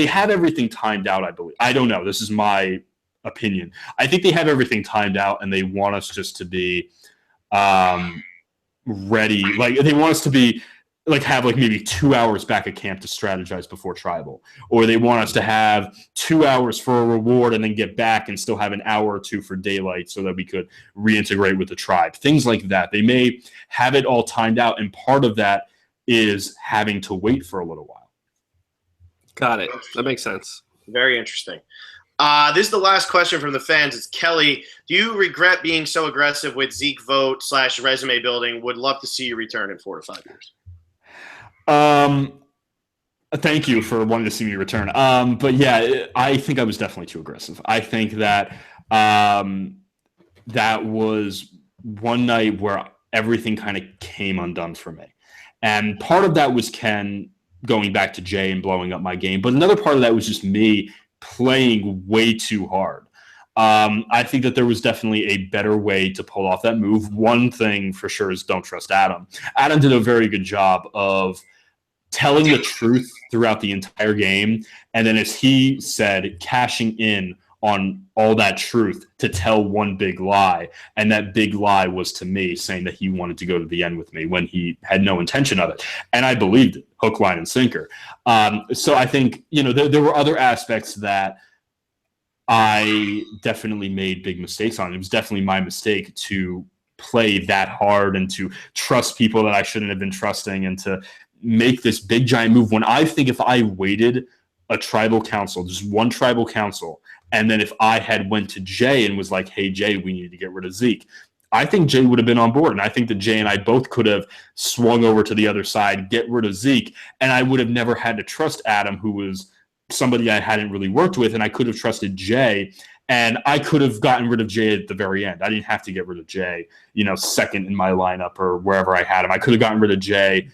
have everything timed out, I believe. I don't know. This is my opinion. I think they have everything timed out, and they want us just to be ready. Like they want us to be like have like maybe 2 hours back at camp to strategize before tribal, or they want us to have 2 hours for a reward and then get back and still have an hour or two for daylight so that we could reintegrate with the tribe. Things like that. They may have it all timed out, and part of that is having to wait for a little while. Got it. That makes sense. Very interesting. This is the last question from the fans. It's Kelly. Do you regret being so aggressive with Zeke vote / resume building? Would love to see you return in 4 to 5 years. Thank you for wanting to see me return. But yeah, I think I was definitely too aggressive. I think that that was one night where everything kind of came undone for me. And part of that was Ken going back to Jay and blowing up my game. But another part of that was just me playing way too hard. I think that there was definitely a better way to pull off that move. One thing for sure is don't trust Adam. Adam did a very good job of telling the truth throughout the entire game. And then, as he said, cashing in on all that truth to tell one big lie. And that big lie was to me, saying that he wanted to go to the end with me when he had no intention of it. And I believed it, hook, line, and sinker. So I think, there were other aspects that I definitely made big mistakes on. It was definitely my mistake to play that hard and to trust people that I shouldn't have been trusting and to make this big giant move when I think if I waited a tribal council, just one tribal council, and then if I had went to Jay and was like, hey, Jay, we need to get rid of Zeke, I think Jay would have been on board. And I think that Jay and I both could have swung over to the other side, get rid of Zeke, and I would have never had to trust Adam, who was somebody I hadn't really worked with, and I could have trusted Jay, and I could have gotten rid of Jay at the very end. I didn't have to get rid of Jay, second in my lineup or wherever I had him. I could have gotten rid of Jay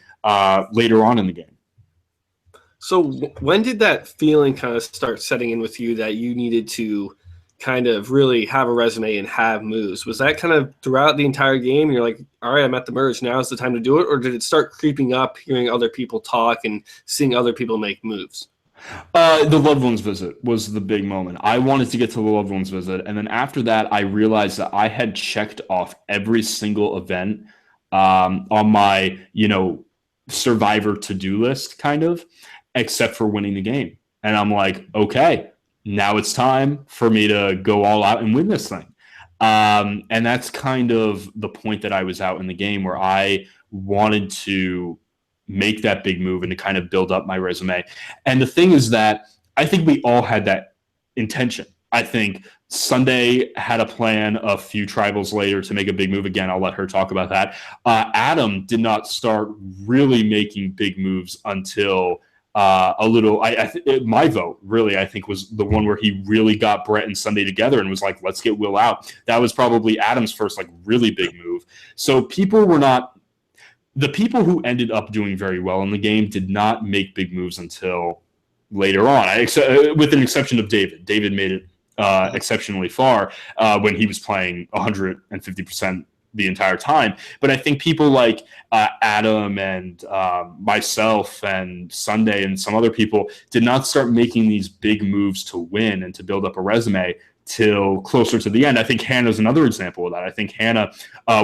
later on in the game. So when did that feeling kind of start setting in with you that you needed to kind of really have a resume and have moves? Was that kind of throughout the entire game? And you're like, all right, I'm at the merge. Now is the time to do it. Or did it start creeping up, hearing other people talk and seeing other people make moves? The loved ones visit was the big moment. I wanted to get to the loved ones visit. And then after that, I realized that I had checked off every single event on my, Survivor to-do list kind of, except for winning the game. And I'm like, okay, now it's time for me to go all out and win this thing. And that's kind of the point that I was out in the game where I wanted to make that big move and to kind of build up my resume. And the thing is that I think we all had that intention. I think Sunday had a plan a few tribals later to make a big move. Again, I'll let her talk about that. Adam did not start really making big moves until my vote really, I think, was the one where he really got Brett and Sunday together and was like, let's get Will out. That was probably Adam's first really big move. So the people who ended up doing very well in the game did not make big moves until later on, with an exception of David. David made it exceptionally far when he was playing 150% the entire time. But I think people like Adam and myself and Sunday and some other people did not start making these big moves to win and to build up a resume till closer to the end. I think Hannah's another example of that. I think Hannah,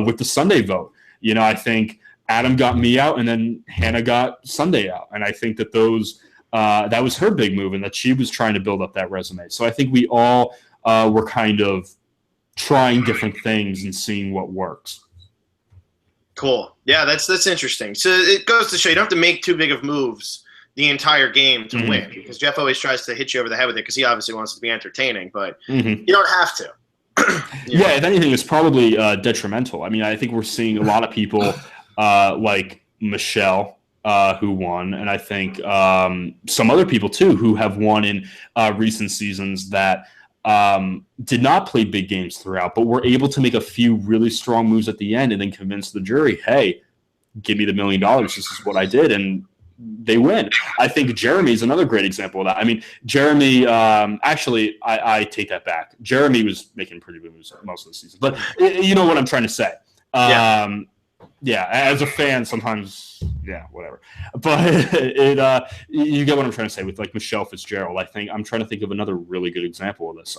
with the Sunday vote, I think Adam got me out and then Hannah got Sunday out. And I think that that was her big move and that she was trying to build up that resume. So I think we all were kind of trying different things and seeing what works. Cool. Yeah, that's interesting. So it goes to show you don't have to make too big of moves the entire game to win, because Jeff always tries to hit you over the head with it because he obviously wants it to be entertaining, but you don't have to. Yeah, if anything, it's probably detrimental. I mean, I think we're seeing a lot of people like Michelle, who won, and I think some other people too who have won in recent seasons that did not play big games throughout, but were able to make a few really strong moves at the end and then convince the jury, hey, give me the $1 million. This is what I did. And they win. I think Jeremy is another great example of that. I mean, Jeremy, actually, I take that back. Jeremy was making pretty good moves most of the season, but you know what I'm trying to say. Yeah, as a fan, sometimes, whatever. But you get what I'm trying to say with like Michelle Fitzgerald. I think I'm trying to think of another really good example of this.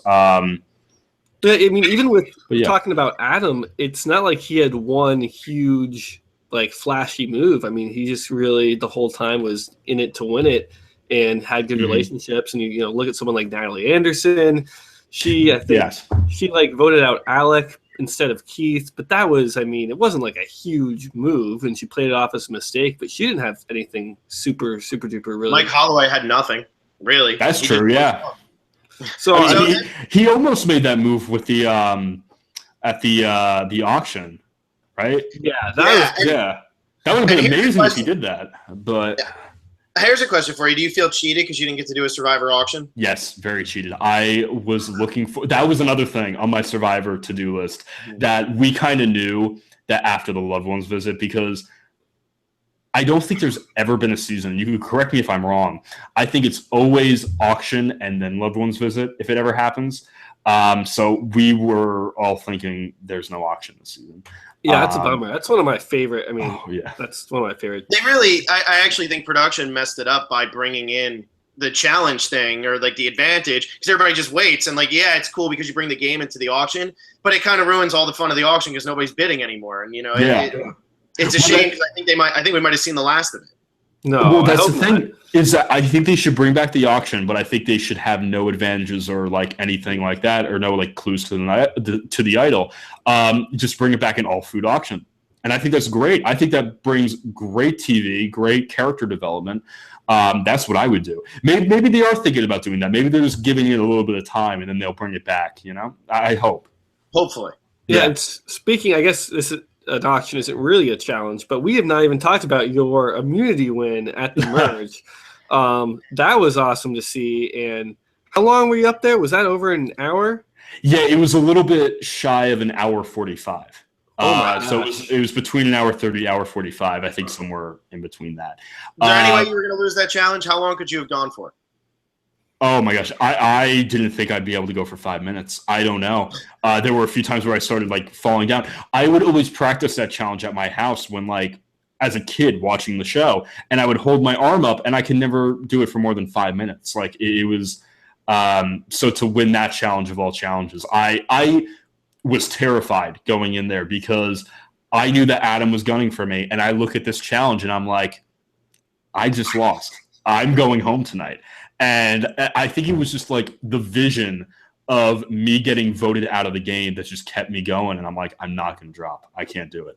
I mean, even with But yeah. talking about Adam, it's not like he had one huge, like, flashy move. I mean, he just really the whole time was in it to win it and had good Mhm. relationships. And you know, look at someone like Natalie Anderson. I think Yes. she like voted out Alec instead of Keith, but that was, I mean, it wasn't like a huge move, and she played it off as a mistake. But she didn't have anything super duper really. Mike Holloway had nothing, really. That's He true, just- yeah. So I mean, he almost made that move with the at the auction, right? yeah, Yeah. That would have been and here's the amazing if he question. did that. But Here's a question for you. Do you feel cheated because you didn't get to do a Survivor auction? yes, very cheated. I was looking for that was another thing on my Survivor to-do list that we kind of knew that after the loved ones visit, because I don't think there's ever been a season. You can correct me if I'm wrong. I think it's always auction and then loved ones visit if it ever happens. So we were all thinking there's no auction this season. Yeah, that's a bummer. That's one of my favorite. I mean, yeah, that's one of my favorite. They really, I actually think production messed it up by bringing in the challenge thing or like the advantage, because everybody just waits and like, yeah, it's cool because you bring the game into the auction, but it kind of ruins all the fun of the auction because nobody's bidding anymore. And you know, it's a shame because I think we might have seen the last of it. No, well, that's the thing is that I think they should bring back the auction, but I think they should have no advantages or like anything like that, or no like clues to the idol. Just bring it back an all food auction, and I think that's great. I think that brings great TV, great character development. That's what I would do. Maybe they are thinking about doing that. Maybe they're just giving it a little bit of time, and then they'll bring it back. You know, I hope. Hopefully. Yeah. And speaking, I guess this is. An auction isn't really a challenge, but we have not even talked about your immunity win at the merge. That was awesome to see. And how long were you up there? Was that over an hour? Yeah, it was a little bit shy of an hour 45. Oh my gosh. So it was between an hour 30, hour 45. I think somewhere in between that. Is there any way you were going to lose that challenge? How long could you have gone for? Oh my gosh, I didn't think I'd be able to go for 5 minutes. I don't know. There were a few times where I started like falling down. I would always practice that challenge at my house when like as a kid watching the show, and I would hold my arm up, and I could never do it for more than 5 minutes. Like it was so to win that challenge of all challenges, I was terrified going in there because I knew that Adam was gunning for me, and I look at this challenge and I'm like, I just lost. I'm going home tonight. And I think it was just like the vision of me getting voted out of the game that just kept me going. And I'm like, I'm not going to drop. I can't do it.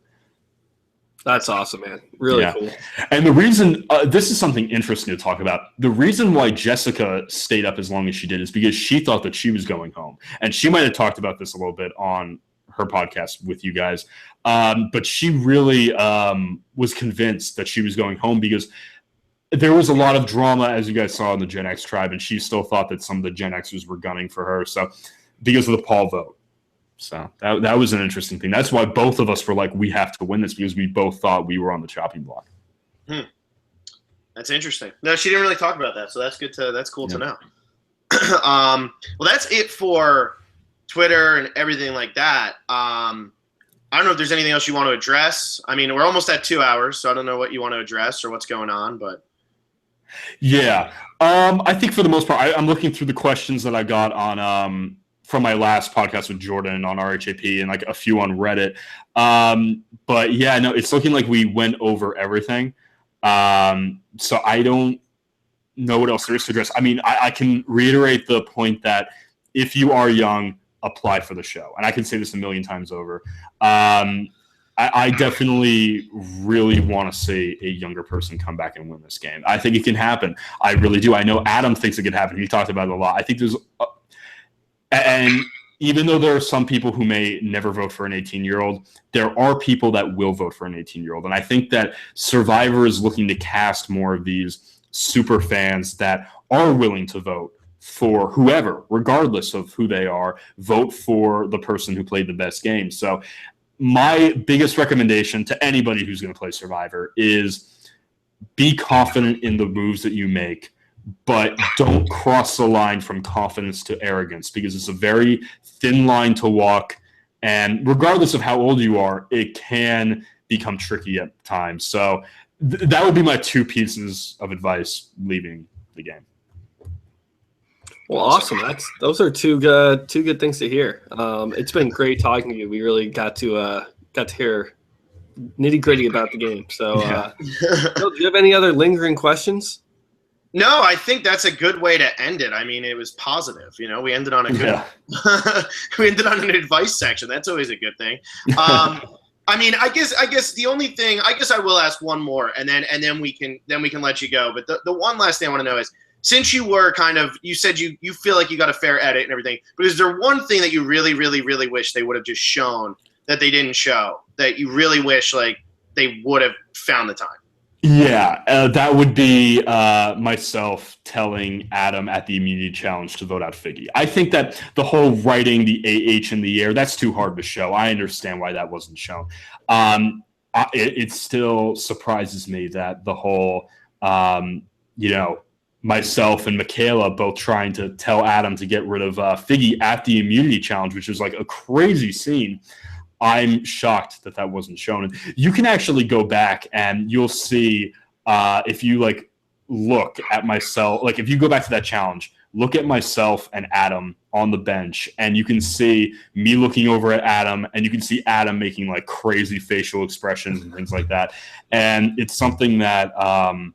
That's awesome, man. Really cool. And the reason, this is something interesting to talk about. The reason why Jessica stayed up as long as she did is because she thought that she was going home. And she might have talked about this a little bit on her podcast with you guys. But she really was convinced that she was going home because there was a lot of drama, as you guys saw in the Gen X tribe, and she still thought that some of the Gen Xers were gunning for her. So because of the Paul vote. So that was an interesting thing. That's why both of us were like, we have to win this, because we both thought we were on the chopping block. That's interesting. No, she didn't really talk about that, so that's cool to know. Well, that's it for Twitter and everything like that. I don't know if there's anything else you want to address. I mean, we're almost at 2 hours, so I don't know what you want to address or what's going on, but. Yeah. I think for the most part, I'm looking through the questions that I got on from my last podcast with Jordan on RHAP and like a few on Reddit. But yeah, no, it's looking like we went over everything. So I don't know what else there is to address. I mean, I can reiterate the point that if you are young, apply for the show. And I can say this a million times over. I definitely really want to see a younger person come back and win this game. I think it can happen. I really do. I know Adam thinks it could happen. He talked about it a lot. I think there's and even though there are some people who may never vote for an 18-year-old, there are people that will vote for an 18-year-old. And I think that Survivor is looking to cast more of these super fans that are willing to vote for whoever, regardless of who they are, vote for the person who played the best game. So my biggest recommendation to anybody who's going to play Survivor is be confident in the moves that you make, but don't cross the line from confidence to arrogance, because it's a very thin line to walk. And regardless of how old you are, it can become tricky at times. So that would be my two pieces of advice leaving the game. Well, awesome. Those are two good things to hear. It's been great talking to you. We really got to hear nitty-gritty about the game. So, Phil, do you have any other lingering questions? No, I think that's a good way to end it. I mean, it was positive. We ended on a good. We ended on an advice section. That's always a good thing. I mean, I guess the only thing I will ask one more, and then we can let you go. But the one last thing I want to know is, since you were you said you feel like you got a fair edit and everything, but is there one thing that you really, really, really wish they would have just shown that they didn't show, that you really wish like they would have found the time? Yeah, that would be myself telling Adam at the immunity challenge to vote out Figgy. I think that the whole writing the AH in the air, that's too hard to show. I understand why that wasn't shown. It still surprises me that the whole, myself and Michaela both trying to tell Adam to get rid of Figgy at the immunity challenge, which was like a crazy scene. I'm shocked that wasn't shown. You can actually go back and you'll see if you look at myself, if you go back to that challenge, look at myself and Adam on the bench, and you can see me looking over at Adam, and you can see Adam making crazy facial expressions and things like that. And it's something that, I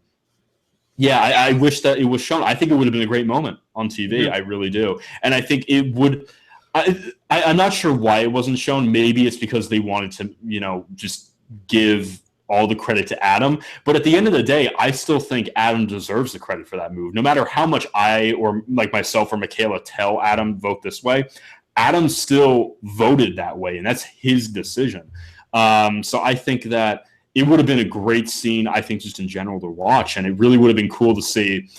wish that it was shown. I think it would have been a great moment on TV. Mm-hmm. I really do. And I think it would. I'm not sure why it wasn't shown. Maybe it's because they wanted to, just give all the credit to Adam. But at the end of the day, I still think Adam deserves the credit for that move. No matter how much I or myself or Michaela tell Adam vote this way, Adam still voted that way, and that's his decision. So I think that it would have been a great scene, I think, just in general to watch, and it really would have been cool to see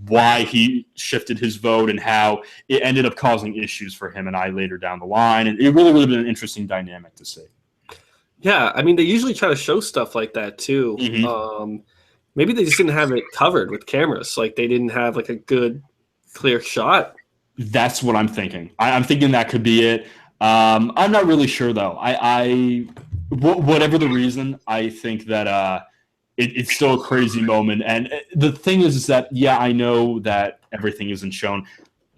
why he shifted his vote and how it ended up causing issues for him and I later down the line. And it really would have been an interesting dynamic to see. Yeah, I mean, they usually try to show stuff like that too. Mm-hmm. Maybe they just didn't have it covered with cameras. They didn't have a good, clear shot. That's what I'm thinking. I'm thinking that could be it. I'm not really sure though. Whatever the reason, I think that it's still a crazy moment. And the thing is that, I know that everything isn't shown.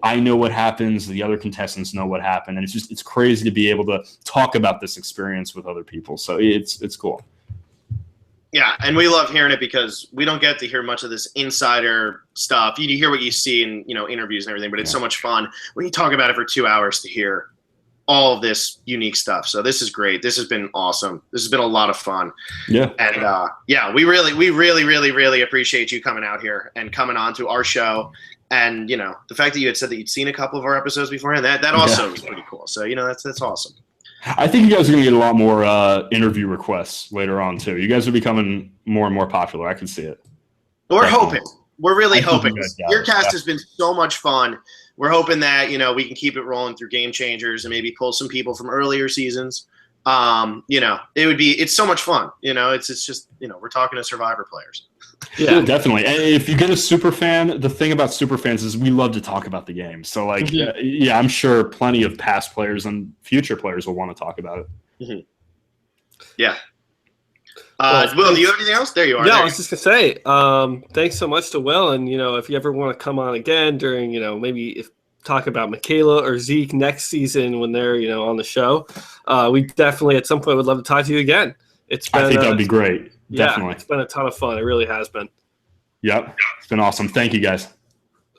I know what happens. The other contestants know what happened. And it's crazy to be able to talk about this experience with other people. So it's cool. Yeah, and we love hearing it because we don't get to hear much of this insider stuff. You hear what you see in interviews and everything, but it's so much fun when you talk about it for 2 hours to hear all of this unique stuff. So this is great. This has been awesome. This has been a lot of fun. Yeah. And we really, really appreciate you coming out here and coming on to our show. And the fact that you had said that you'd seen a couple of our episodes beforehand, that also was pretty cool. So that's awesome. I think you guys are going to get a lot more interview requests later on too. You guys are becoming more and more popular. I can see it. We're hoping. We're really hoping. Your cast has been so much fun. We're hoping that, we can keep it rolling through Game Changers and maybe pull some people from earlier seasons. It's so much fun. It's just, we're talking to Survivor players. Yeah, definitely. And if you get a super fan, the thing about super fans is we love to talk about the game. So I'm sure plenty of past players and future players will want to talk about it. Mm-hmm. Yeah. Will, do you have anything else? There you are. Yeah, I was just going to say, thanks so much to Will. And, if you ever want to come on again during, maybe talk about Michaela or Zeke next season when they're, on the show, we definitely at some point would love to talk to you again. I think that would be great. Definitely. Yeah, it's been a ton of fun. It really has been. Yep. It's been awesome. Thank you, guys.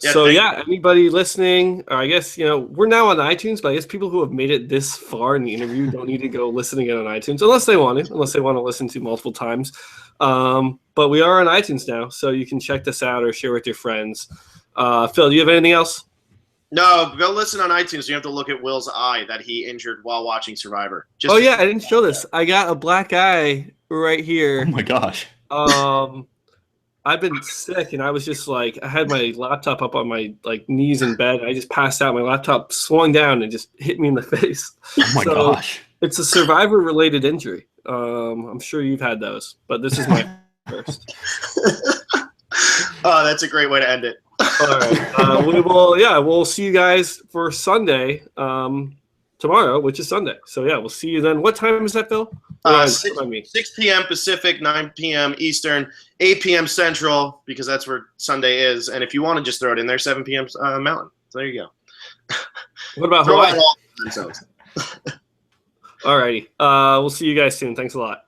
Anybody listening, or I guess, we're now on iTunes, but I guess people who have made it this far in the interview don't need to go listen again on iTunes unless they want to listen to multiple times. But we are on iTunes now, so you can check this out or share with your friends. Phil, do you have anything else? No, go listen on iTunes. You have to look at Will's eye that he injured while watching Survivor. I didn't show this. I got a black eye right here. Oh my gosh. I've been sick, and I was just I had my laptop up on my knees in bed. And I just passed out. My laptop swung down and just hit me in the face. Oh my gosh! It's a Survivor-related injury. I'm sure you've had those, but this is my first. Oh, that's a great way to end it. All right. We'll see you guys for Sunday tomorrow, which is Sunday. So we'll see you then. What time is that, Phil? 6 p.m. Pacific, 9 p.m. Eastern, 8 p.m. Central, because that's where Sunday is. And if you want to just throw it in there, 7 p.m. Mountain. So there you go. What about Throw Hawaii? out all the zones. All righty. We'll see you guys soon. Thanks a lot.